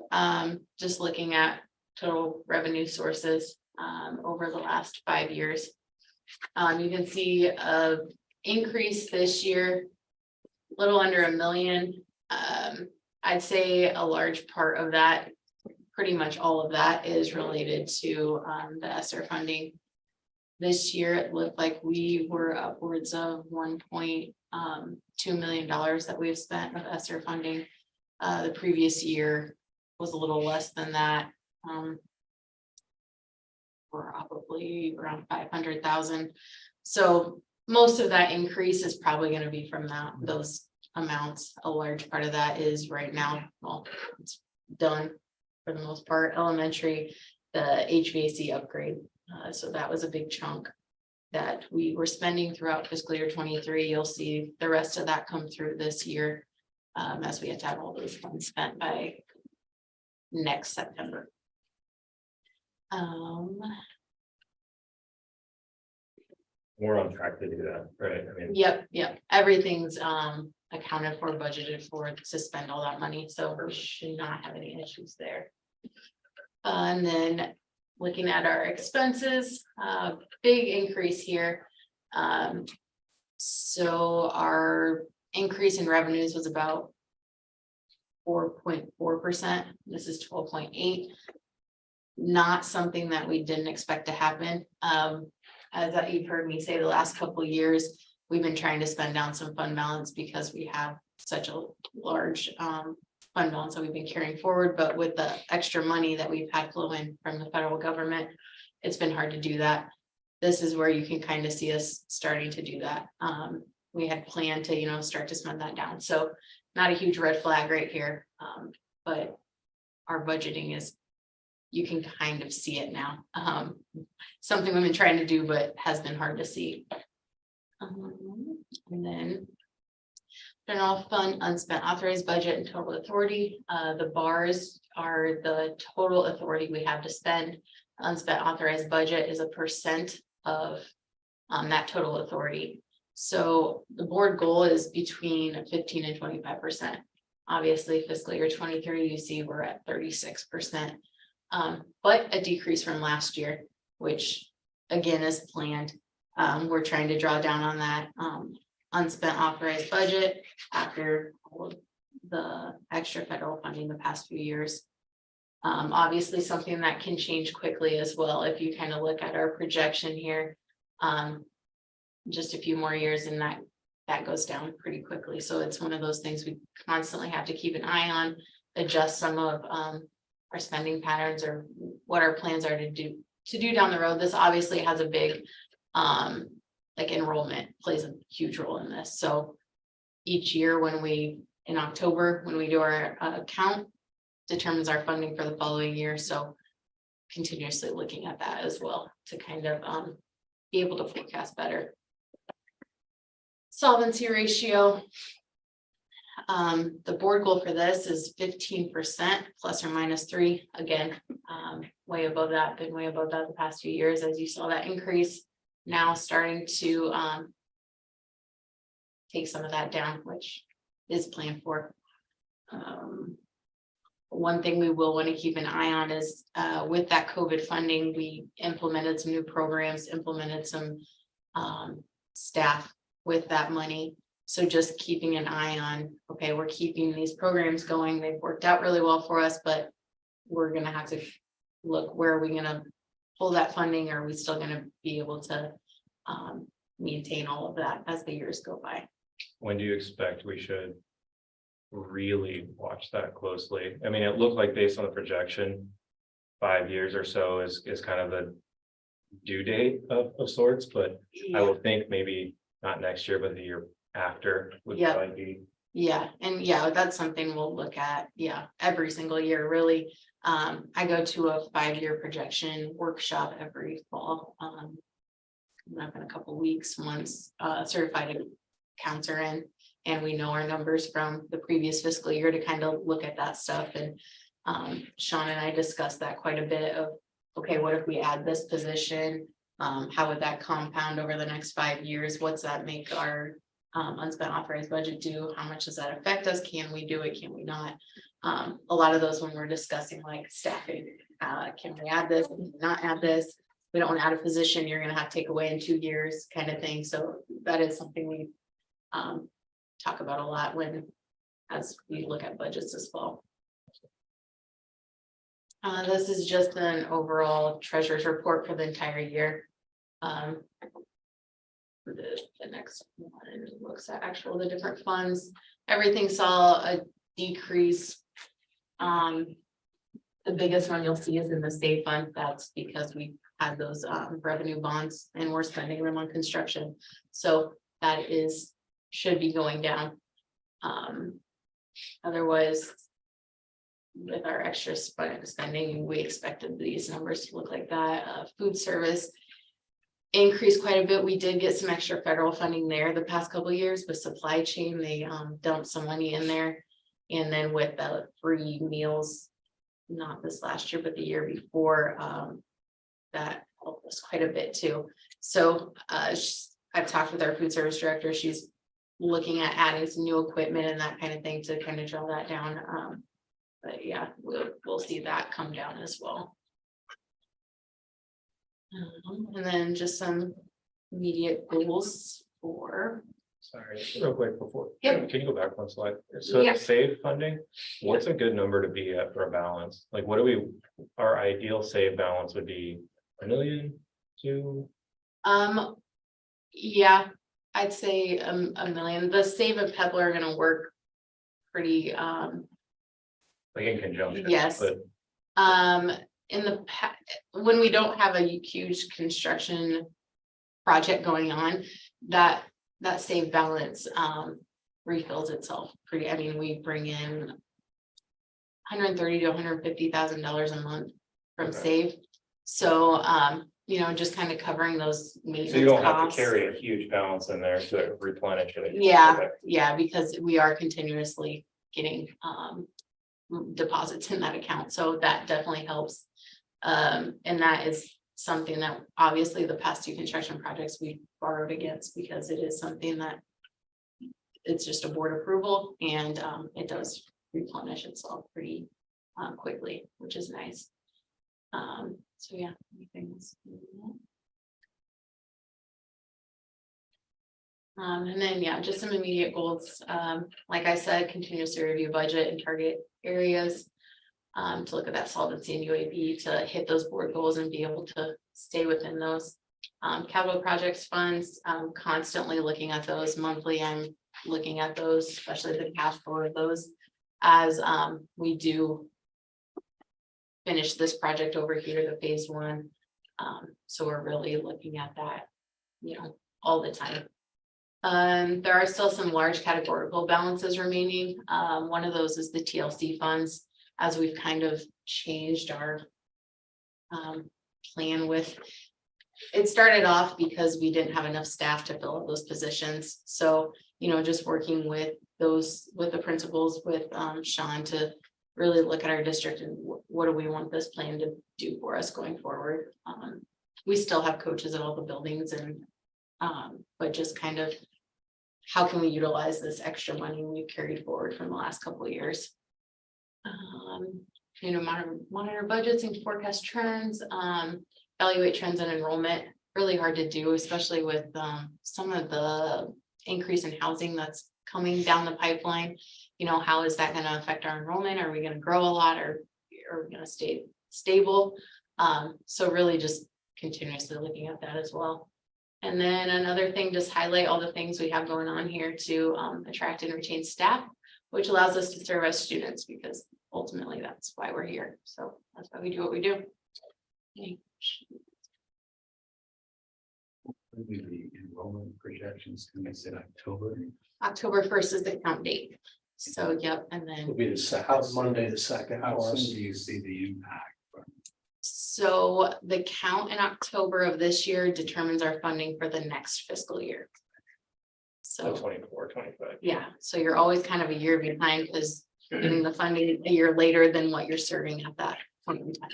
just looking at total revenue sources over the last 5 years. You can see a increase this year, a little under $1 million. I'd say a large part of that, pretty much all of that is related to the ESSER funding. This year, it looked like we were upwards of $1.2 million that we've spent of ESSER funding. The previous year was a little less than that. Probably around 500,000. So most of that increase is probably going to be from those amounts. A large part of that is right now, well, it's done for the most part. Elementary, the HVAC upgrade. So that was a big chunk. that we were spending throughout fiscal year 23. You'll see the rest of that come through this year. As we have to have all those funds spent by next September. We're on track to do that, right? I mean, Yep, everything's accounted for, budgeted for to spend all that money, so we should not have any issues there. And then looking at our expenses, big increase here. So our increase in revenues was about 4.4%. This is 12.8. Not something that we didn't expect to happen. As that you've heard me say the last couple of years, we've been trying to spend down some fund balance because we have such a large fund balance that we've been carrying forward, but with the extra money that we've had flow in from the federal government, it's been hard to do that. This is where you can kind of see us starting to do that. We had planned to, start to spend that down. So not a huge red flag right here. But our budgeting is, you can kind of see it now. Something we've been trying to do, but has been hard to see. And then general fund, unspent authorized budget and total authority. The bars are the total authority we have to spend. Unspent authorized budget is a percent of that total authority. So the board goal is between 15 and 25%. Obviously, fiscal year 23, you see we're at 36%, but a decrease from last year, which again is planned. We're trying to draw down on that unspent authorized budget after all of the extra federal funding the past few years. Obviously, something that can change quickly as well. If you kind of look at our projection here, just a few more years and that goes down pretty quickly. So it's one of those things we constantly have to keep an eye on, adjust some of our spending patterns or what our plans are to do down the road. This obviously has a big like enrollment plays a huge role in this. So each year in October, when we do our count, determines our funding for the following year. So continuously looking at that as well to kind of be able to forecast better. Solvency ratio. The board goal for this is 15% plus or minus 3. Again, way above that, been way above that the past few years, as you saw that increase. Now starting to take some of that down, which is planned for. One thing we will want to keep an eye on is with that COVID funding, we implemented some new programs, implemented some staff with that money. So just keeping an eye on, okay, we're keeping these programs going. They've worked out really well for us, but we're going to have to look, where are we going to pull that funding? Are we still going to be able to maintain all of that as the years go by? when do you expect we should really watch that closely? I mean, it looked like based on the projection, 5 years or so is kind of the due date of sorts, but I would think maybe not next year, but the year after would Yeah. probably be. Yeah, and yeah, that's something we'll look at, every single year, really. I go to a 5-year projection workshop every fall. Coming up in a couple weeks, once certified accounts are in, and we know our numbers from the previous fiscal year to kind of look at that stuff. And Sean and I discussed that quite a bit of, okay, what if we add this position? How would that compound over the next 5 years? What's that make our unspent authorized budget do? How much does that affect us? Can we do it? Can we not? A lot of those when we're discussing like staffing, can we add this? Can we not add this? We don't want to add a position you're going to have to take away in 2 years kind of thing. So that is something we talk about a lot as we look at budgets this fall. This is just an overall treasurer's report for the entire year. The next one looks at the different funds. Everything saw a decrease. The biggest one you'll see is in the state fund. That's because we had those revenue bonds and we're spending them on construction. So that should be going down. Otherwise, with our extra spending, we expected these numbers to look like that. Food service increased quite a bit. We did get some extra federal funding there the past couple of years with supply chain. They dumped some money in there. And then with the free meals, not this last year, but the year before, that helped us quite a bit too. So I've talked with our food service director. She's looking at adding some new equipment and that kind of thing to kind of draw that down. But yeah, we'll see that come down as well. And then just some immediate goals for. Sorry, real quick before, Yep. can you go back one slide? So Yeah. the save funding, what's a good number to be at for a balance? Like, what do we, our ideal save balance would be 1 million, 2? Yeah, I'd say a million. The save and Pebble are gonna work pretty, Like in conjunction. Yes. But in the when we don't have a huge construction project going on, that save balance refills itself pretty. I mean, we bring in $130,000 to $150,000 a month from Okay. save. So you know, just kind of covering those maintenance so you don't have costs. to carry a huge balance in there to replenish it. Yeah, Okay. yeah, because we are continuously getting deposits in that account, so that definitely helps. And that is something that obviously the past 2 construction projects we borrowed against, because it is something that it's just a board approval, and it does replenish itself pretty quickly, which is nice. So yeah, anything else? And then, yeah, just some immediate goals. Like I said, continuously review budget and target areas. To look at that solvency and UAB to hit those board goals and be able to stay within those. Capital projects funds, constantly looking at those monthly. I'm looking at those, especially the cash flow of those, as we do finish this project over here, the phase 1. So we're really looking at that, you know, all the time. There are still some large categorical balances remaining. One of those is the TLC funds, as we've kind of changed our plan with. It started off because we didn't have enough staff to fill those positions. So, you know, just working with those, with the principals, with Sean, to really look at our district and what do we want this plan to do for us going forward. We still have coaches at all the buildings, and but just kind of how can we utilize this extra money we carried forward from the last couple of years. You know, monitor budgets and forecast trends, evaluate trends in enrollment. Really hard to do, especially with some of the increase in housing that's coming down the pipeline. You know, how is that going to affect our enrollment? Are we going to grow a lot, or are we going to stay stable? So really just continuously looking at that as well. And then another thing, just highlight all the things we have going on here to attract and retain staff, which allows us to serve as students, because ultimately that's why we're here. So that's why we do what we do. Okay. The enrollment projections, can I say October? October 1st is the count date. So, yep, and It'll then, be the second, Monday, the 2nd. How for soon us. do you see the impact? so the count in October of this year determines our funding for the next fiscal year. So So, 24, 25. yeah, so you're always kind of a year behind, because you're getting the funding a year later than what you're serving at that point in time.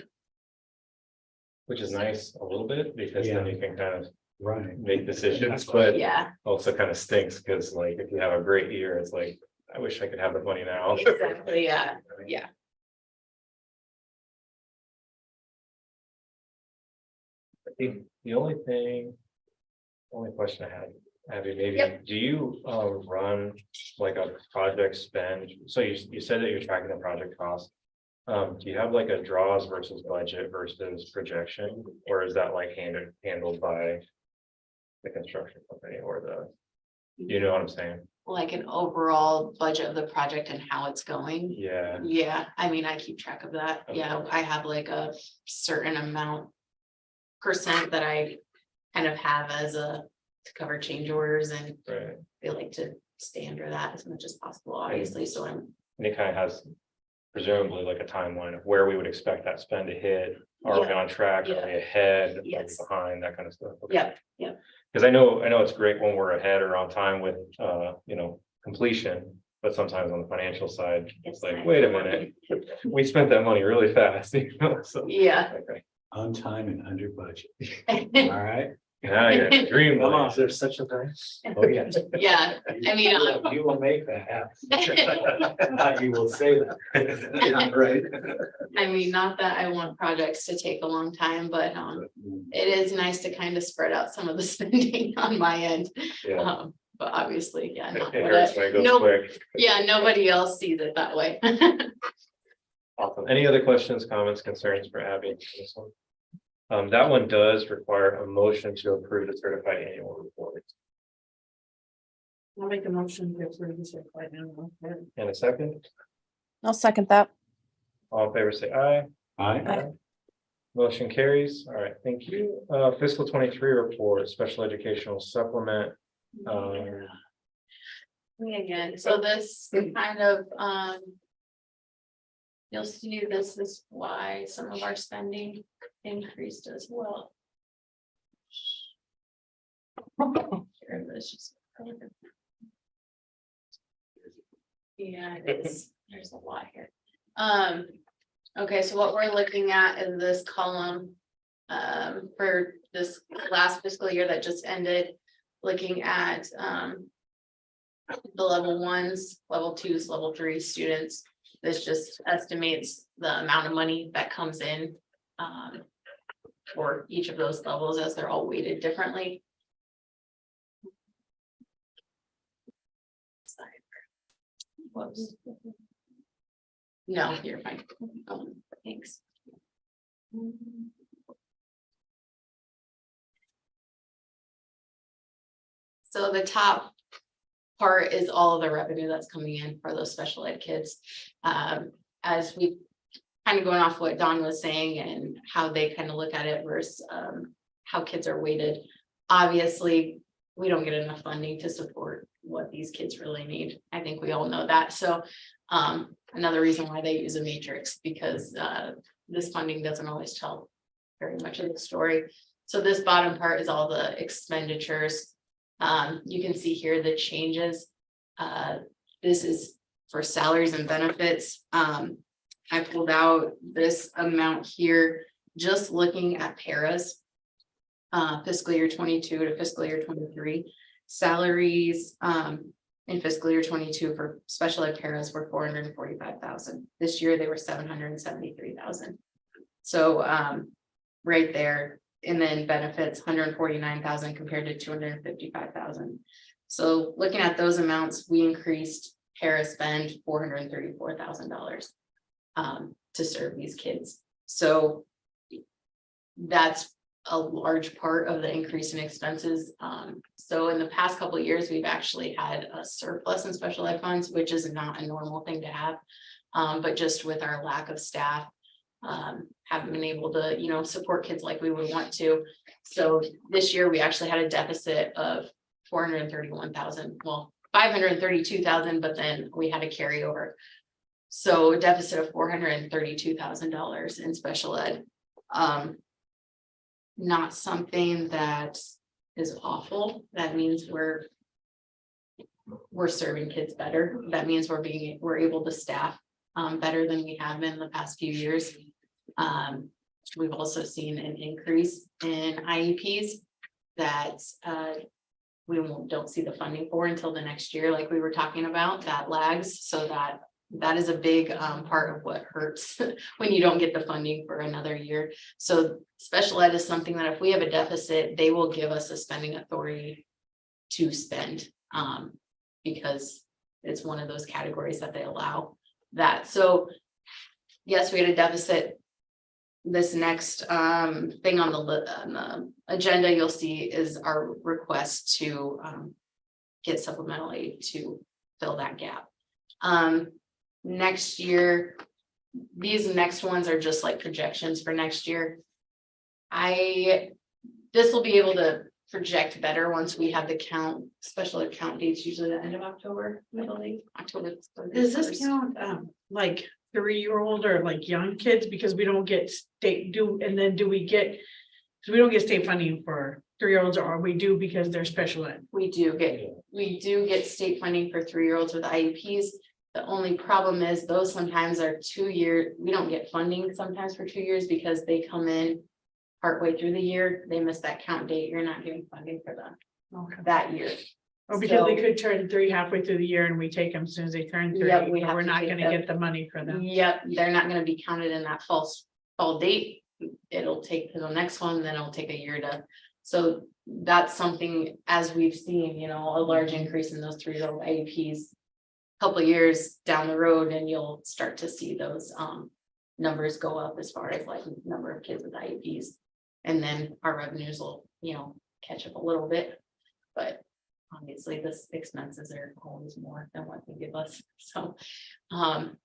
Which is nice a little bit, because then Yeah. you can kind of Right. make decisions, but Yeah, also kind of stinks, because like if you have a great year, it's like, I wish I could have the money now. exactly, yeah, yeah. I think the only question I had, Abby, maybe, Yep. do you run like a project spend? So you said that you're tracking the project cost. Do you have like a draws versus budget versus projection, or is that like handled by the construction company or you know what I'm saying? Like an overall budget of the project and how it's going. Yeah, Yeah, I mean, I keep track of that. Yeah, I have like a certain amount percent that I kind of have as to cover change orders, and right. they like to stay under that as much as possible, obviously, so I'm. And it kind of has presumably like a timeline of where we would expect that spend to hit. Are we on track? Are we ahead? Are we Yes. behind? That kind of stuff. Yep, Because I know it's great when we're ahead or on time with, completion. But sometimes on the financial side, it's like, nice. wait a minute, we spent that money really fast. So, yeah. okay. On time and under budget. All right. Now you're in dreamland. Is there such a thing? Oh, yes. Yeah, I mean, You will make that happen. You will say that. Yeah, right. I mean, not that I want projects to take a long time, but it is nice to kind of spread out some of the spending on my end. Yeah, But obviously, yeah. it not hurts when it goes no- quick. Yeah, nobody else sees it that way. Awesome. Any other questions, comments, concerns for Abby? on this one? That one does require a motion to approve the certified annual report. I'll make a motion to approve this right now. In a second, I'll second that. all in favor, say aye. Aye. Motion carries. All right, thank you. Fiscal 23 report, special educational supplement. Me again, so this kind of, you'll see this is why some of our spending increased as well. Here, let's just- Yeah, it is, there's a lot here. Okay, so what we're looking at in this column, for this last fiscal year that just ended, looking at, the level 1s, level 2s, level 3 students. This just estimates the amount of money that comes in, for each of those levels as they're all weighted differently. Whoops. No, you're fine. Thanks. So the top part is all of the revenue that's coming in for those special ed kids. As we kind of going off what Dawn was saying and how they kind of look at it versus how kids are weighted. Obviously, we don't get enough funding to support what these kids really need. I think we all know that. So another reason why they use a matrix, because this funding doesn't always tell very much of the story. So this bottom part is all the expenditures. You can see here the changes. This is for salaries and benefits. I pulled out this amount here, just looking at paras. Fiscal year 22 to fiscal year 23. Salaries in fiscal year 22 for special ed paras were 445,000. This year they were 773,000. So right there. And then benefits 149,000 compared to 255,000. So looking at those amounts, we increased para spend $434,000 to serve these kids. So that's a large part of the increase in expenses. So in the past couple of years, we've actually had a surplus in special ed funds, which is not a normal thing to have. But just with our lack of staff, haven't been able to, support kids like we would want to. So this year we actually had a deficit of 431,000, well, 532,000, but then we had a carryover. So a deficit of $432,000 in special ed. Not something that is awful. That means we're serving kids better. That means we're able to staff better than we have been the past few years. We've also seen an increase in IEPs that we don't see the funding for until the next year, like we were talking about, that lags. So that is a big part of what hurts when you don't get the funding for another year. So special ed is something that if we have a deficit, they will give us a spending authority to spend because it's one of those categories that they allow that. So yes, we had a deficit. This next thing on the agenda you'll see is our request to get supplemental aid to fill that gap. Next year, these next ones are just like projections for next year. This will be able to project better once we have the special account dates, usually the end of October, middle of October. Does this count like 3-year-old or like young kids, because we don't get do we get? So we don't get state funding for 3-year-olds, or we do because they're special ed. We do get state funding for 3-year-olds with IEPs. The only problem is those sometimes are 2-year, we don't get funding sometimes for 2 years because they come in partway through the year, they miss that count date, you're not getting funding for them Okay. that year. Or because they So- could turn 3 halfway through the year and we take them as soon as they turn 3, Yep, we but have we're to not take gonna them. get the money for them. Yep, they're not gonna be counted in that fall date. It'll take to the next one, then it'll take a year to. So that's something, as we've seen, a large increase in those 3-year-old IEPs. Couple of years down the road and you'll start to see those numbers go up as far as like number of kids with IEPs. And then our revenues will, catch up a little bit. But obviously the expenses are always more than what they give us. So not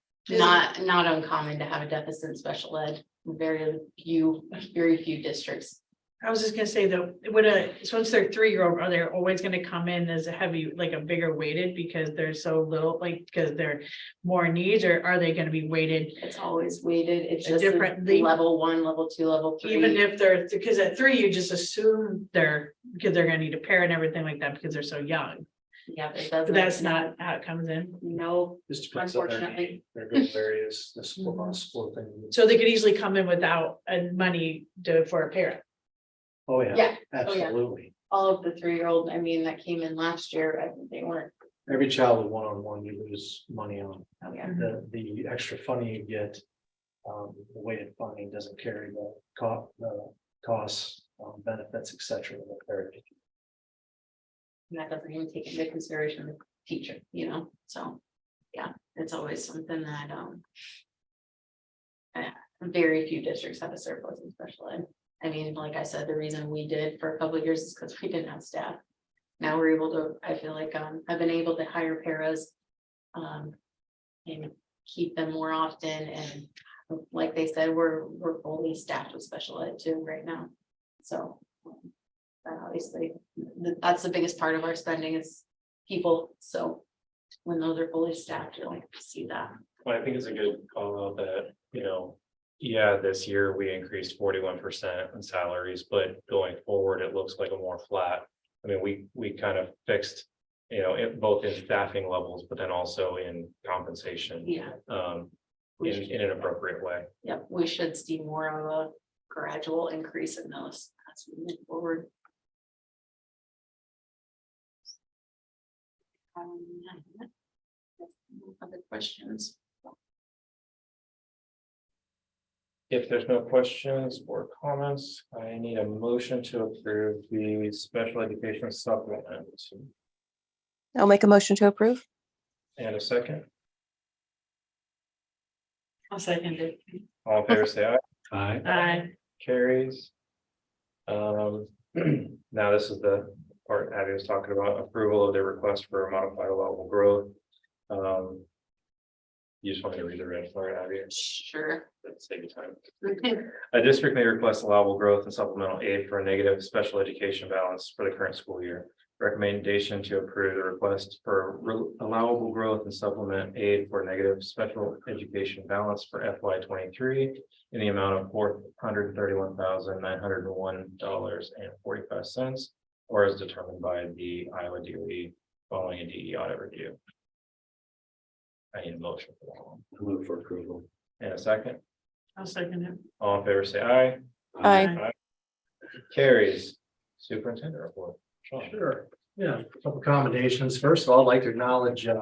uncommon to have a deficit in special ed. Very few districts. I was just gonna say though, so once they're 3-year-old, are they always gonna come in as a heavy, like a bigger weighted because they're so little, like, because they're more needs, or are they gonna be weighted? It's always weighted. It's A just different level 1, level 2, level 3. Even if they're, because at 3, you just assume because they're gonna need a parent and everything like that because they're so young. Yeah, it But doesn't. that's not how it comes in. No, Just depends on their unfortunately. need. Their good areas, the sport thing. So they could easily come in without money for a parent. Oh, yeah, Yeah, yeah. absolutely. All of the 3-year-old, that came in last year, they weren't. Every child with one-on-one, you lose money on. Oh, yeah. The extra funding you get, the weighted funding doesn't carry the costs, benefits, et cetera. And that doesn't even take into consideration the teacher, so, yeah, it's always something that, very few districts have a surplus in special ed. Like I said, the reason we did for a couple of years is because we didn't have staff. Now we're able to, I feel like, I've been able to hire paras. And keep them more often, and like they said, we're fully staffed with special ed too right now. So. Obviously, that's the biggest part of our spending is people, so when those are fully staffed, you'll like to see that. Well, I think it's a good call out that, yeah, this year we increased 41% in salaries, but going forward, it looks like a more flat. We kind of fixed, both in staffing levels, but then also in compensation. Yeah. In an appropriate way. Yep, we should see more of a gradual increase in those as we move forward. Other questions? If there's no questions or comments, I need a motion to approve the special education supplement. I'll make a motion to approve. And a second. I'll second it. All in favor, say aye. Aye. Carries. Now this is the part Abby was talking about, approval of the request for a modified allowable growth. You just want me to read the red part, Abby? Sure. Let's take your time. A district may request allowable growth and supplemental aid for a negative special education balance for the current school year. Recommendation to approve the request for allowable growth and supplement aid for negative special education balance for FY 23 in the amount of $431,901.45, or as determined by the Iowa DOE following a DE audit review. I need a motion for that one. I move for approval. And a second. I'll second it. All in favor, say aye. Aye. Carries. Superintendent report. Sean. Sure, yeah, a couple accommodations. First of all, I'd like to acknowledge, this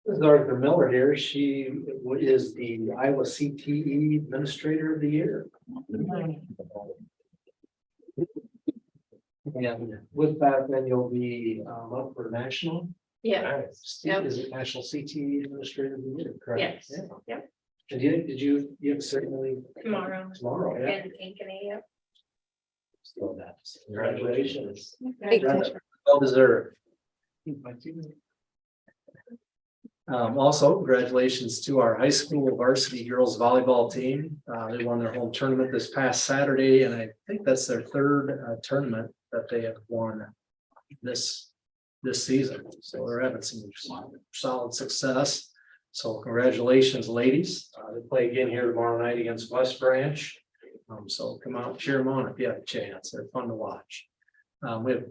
is Arthur Miller here. She is the Iowa CTE Administrator of the Year. And with that, then you'll be up for national. Yeah, Nice. Yep. Is it National CTE Administrator of the Year? Correct? yes, Yeah. yep, And you have certainly Tomorrow. tomorrow, yeah. And Ankeny, So that's congratulations. Thank you. Well deserved. Also, congratulations to our high school varsity girls volleyball team. They won their home tournament this past Saturday, and I think that's their third tournament that they have won this season. So they're having some solid success. So congratulations, ladies. They play again here tomorrow night against West Branch. So come out and cheer them on if you have a chance. They're fun to watch. We have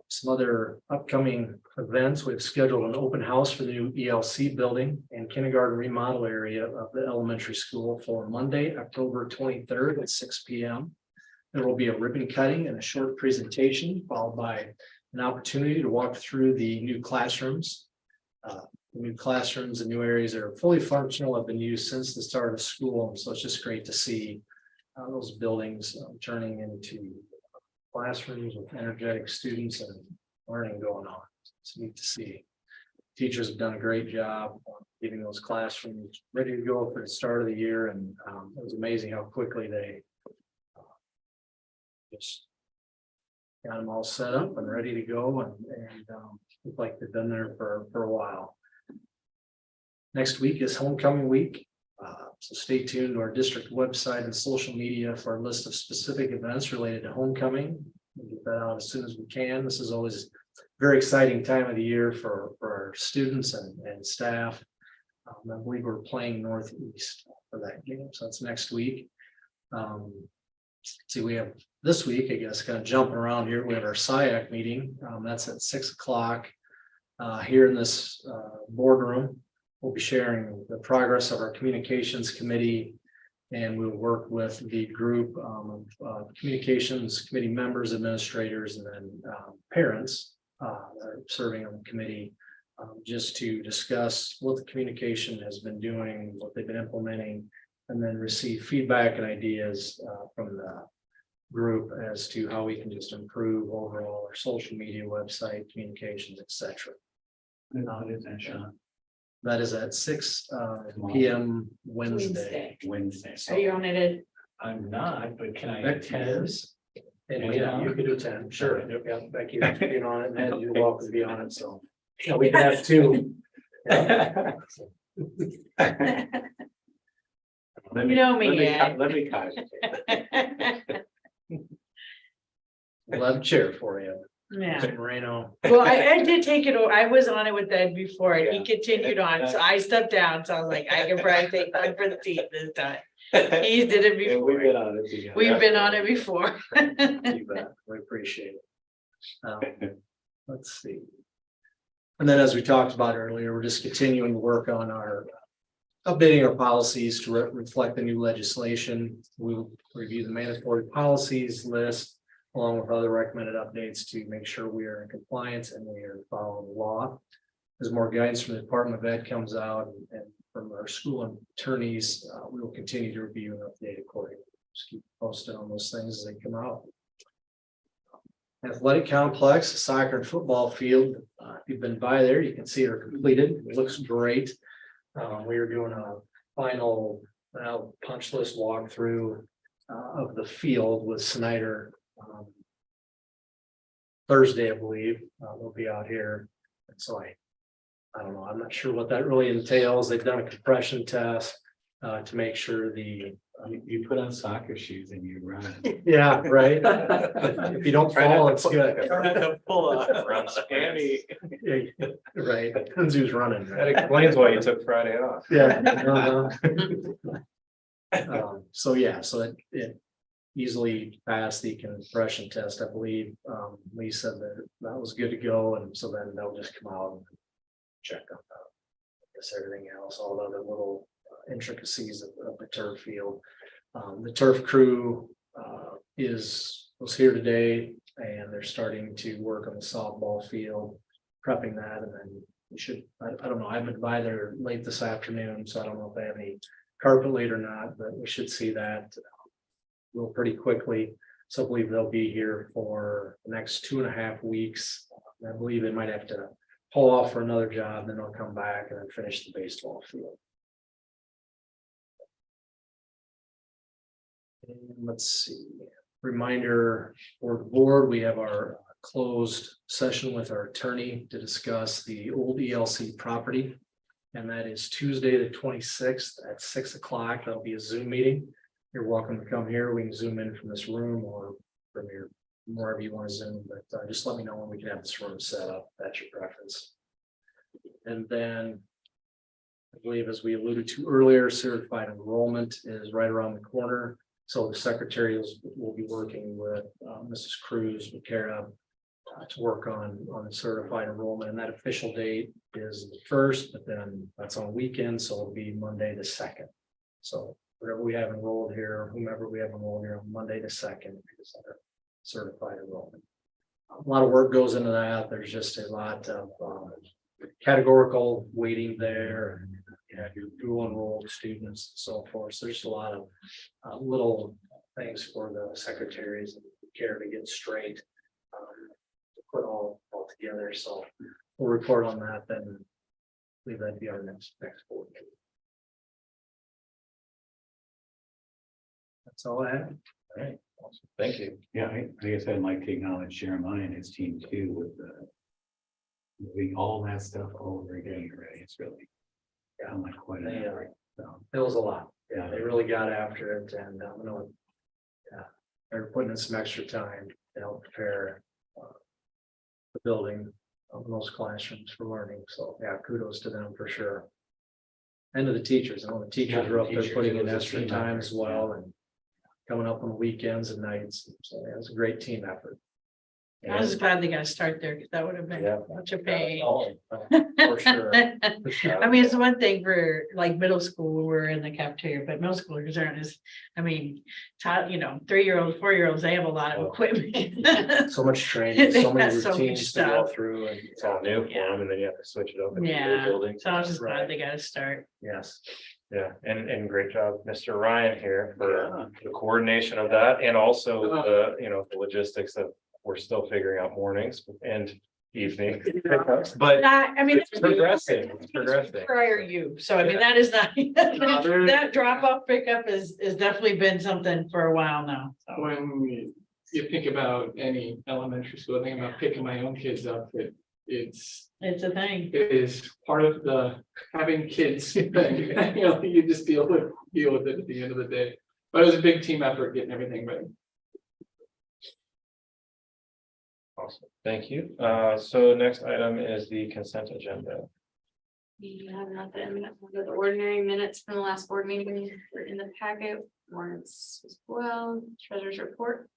some other upcoming events. We've scheduled an open house for the new ELC building and kindergarten remodel area of the elementary school for Monday, October 23rd at 6 p.m. There will be a ribbon cutting and a short presentation, followed by an opportunity to walk through the new classrooms. The new classrooms and new areas that are fully functional have been used since the start of school. So it's just great to see those buildings turning into classrooms with energetic students and learning going on. It's neat to see. Teachers have done a great job getting those classrooms ready to go for the start of the year. And it was amazing how quickly they just got them all set up and ready to go, and look like they've been there for a while. Next week is homecoming week, so stay tuned to our district website and social media for a list of specific events related to homecoming. We'll get that out as soon as we can. This is always a very exciting time of the year for our students and staff. I believe we're playing Northeast for that game, so that's next week. See, we have this week, I guess, kind of jumping around here. We have our SIAC meeting. That's at 6 o'clock here in this boardroom. We'll be sharing the progress of our communications committee, and we'll work with the group of communications committee members, administrators, and then parents that are serving on the committee, just to discuss what the communication has been doing, what they've been implementing, and then receive feedback and ideas from the group as to how we can just improve overall our social media, website, communications, etc. That is at 6 p.m. Wednesday. Are you on it? I'm not, but can I Becky attend? is. And yeah, you could attend, sure. Yeah, Becky is being on it, and you're welcome to be on it, so. Yeah, we can have two. Yeah. Let You know me, Ed. Let me cogitate. We'll have a chair for you. Yeah. Moreno. Well, I did take it, I was on it with Ed before, and he Yeah. continued on, so I stepped down, so I was like, I can probably take one for the team this time. He did it Yeah, we've been before. on it together. We've been on it before. You bet. We appreciate it. Let's see. And then, as we talked about earlier, we're just continuing to work on our updating our policies to reflect the new legislation. We'll review the mandatory policies list along with other recommended updates to make sure we are in compliance and we are following the law. As more guidance from the Department of Ed comes out and from our school attorneys, we will continue to review and update accordingly. Just keep posted on those things as they come out. Athletic complex, soccer and football field. If you've been by there, you can see they're completed. It looks great. We are doing a final punch list walkthrough of the field with Snyder Thursday, I believe. They'll be out here. And so I don't know. I'm not sure what that really entails. They've done a compression test to make sure the You put on soccer shoes and you run. yeah, right. If you don't fall, it's good. Don't have to pull up. Run sprints. Right. Depends who's running. That Right? explains why you took Friday off. Yeah. So yeah, so it easily passed the compression test, I believe. Lee said that was good to go, and so then they'll just come out and check on I guess everything else, all the other little intricacies of the turf field. The turf crew was here today, and they're starting to work on the softball field, prepping that, and then we should, I don't know, I've been by there late this afternoon, so I don't know if they have any carpet laid or not, but we should see that real pretty quickly. So I believe they'll be here for the next 2.5 weeks. I believe they might have to pull off for another job, then they'll come back and then finish the baseball field. And let's see, reminder for the board, we have our closed session with our attorney to discuss the old ELC property. And that is Tuesday, the 26th at 6 o'clock. That'll be a Zoom meeting. You're welcome to come here. We can Zoom in from this room or from wherever you want to Zoom, but just let me know when we can have this room set up. That's your preference. And then I believe, as we alluded to earlier, certified enrollment is right around the corner. So the secretaries will be working with Mrs. Cruz, McCara, to work on the certified enrollment, and that official date is the 1st, but then that's on weekends, so it'll be Monday the 2nd. So whatever we have enrolled here, whomever we have enrolled here on Monday the 2nd is our certified enrollment. A lot of work goes into that. There's just a lot of categorical weighting there, and you have your dual enrolled students and so forth. So there's a lot of little things for the secretaries and care to get straight, to put all together. So we'll report on that then. I believe that'd be our next board meeting. That's all I have. All right, awesome. Thank you. Yeah, I guess I'd like to acknowledge Jeremiah and his team too with moving all that stuff over again already. It's really. Yeah, I'm like quite an effort. So, It was a lot. Yeah, they really got after it, and they're putting in some extra time to help prepare the building of those classrooms for learning. So yeah, kudos to them for sure. And to the teachers. I know the teachers Yeah, are up there teachers, putting it in was a extra team time effort, as well, and coming up on weekends and nights. So yeah, it was a great team effort. I was glad they got to start there, because that would have been Yeah. such a pain. For sure. For sure. I mean, it's one thing for like middle school, when we're in the cafeteria, but middle schoolers aren't as, I mean, child, 3-year-olds, 4-year-olds, they have a lot of equipment. So much training, They so many got so much routines to go stuff. through, and It's all new for them, and then you have to switch it up. in the Yeah, building. so I was just Right. glad they got to start. yes. Yeah, and great job, Mr. Ryan here for Yeah. the coordination of that, and also the, the logistics of we're still figuring out mornings and evening pickups, but I mean. it's progressing, it's progressing. Prior you, so I mean, that is not, that drop off pickup is definitely been something for a while now. So. When you think about any elementary school, I think about picking my own kids up, it's It's a thing. it is part of the having kids thing. You just deal with it at the end of the day. But it was a big team effort getting everything ready. Awesome, thank you. So next item is the consent agenda. We have nothing, the ordinary minutes from the last board meeting were in the packet, warrants as well, treasurer's report.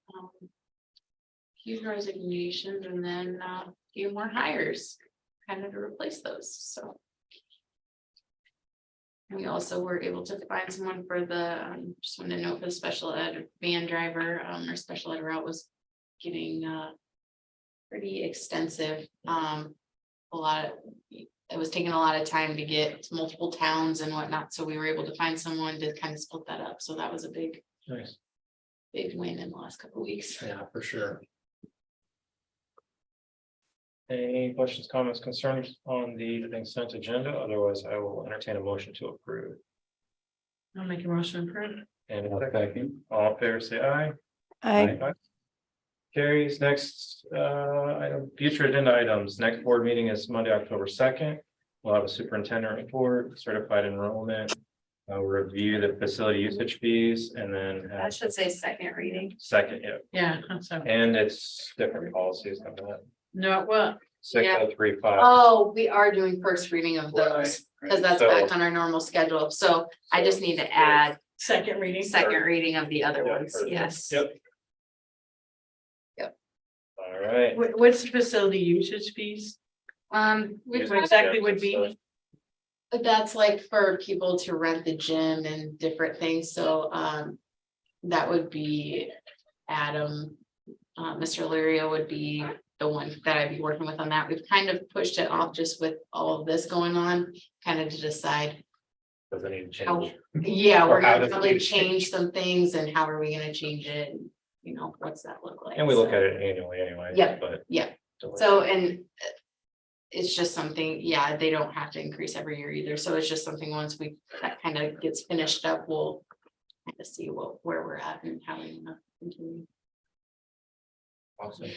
Few resignations and then a few more hires, kind of to replace those, so. And we also were able to find someone for the, just want to note for the special ed van driver, our special ed route was getting pretty extensive, a lot of, it was taking a lot of time to get to multiple towns and whatnot, so we were able to find someone to kind of split that up, so that was a big Nice. win in the last couple of weeks. Yeah, for sure. Any questions, comments, concerns on the consent agenda? Otherwise, I will entertain a motion to approve. I'll make a motion for it. And Second. all in favor, say aye. I Carries. Next, item, future agenda items. Next board meeting is Monday, October 2nd. We'll have a superintendent report, certified enrollment. Review the facility usage fees, and then I should say second reading. second, yeah, Yeah, so, and it's different policies on that. no, well, 6035. Oh, we are doing first reading of those, because that's So- back on our normal schedule, so I just need to add second reading. second reading of the other Yeah, ones, perfect. yes. Yep. Yep. All right. What's the facility usage fees? We've What exactly would be? But that's like for people to rent the gym and different things, so that would be Adam. Mr. Lirio would be the one that I'd be working with on that. We've kind of pushed it off just with all of this going on, kind of to decide. Does it need to How, change? yeah, Or we're how gonna does it probably need to change some things and how are we gonna change it? And, what's that look like? And we look So- at it annually anyway. Yep, But. yep. So, and it's just something, yeah, they don't have to increase every year either. So it's just something once that kind of gets finished up, we'll kind of see where we're at and how we want to continue. Awesome.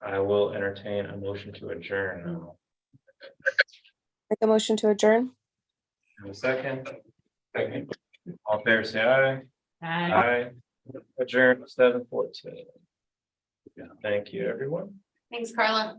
I will entertain a motion to adjourn now. make a motion to adjourn. In a second. Second. All in favor, say aye. Aye. Adjourn 7:14. Thank you, everyone. Thanks, Carla.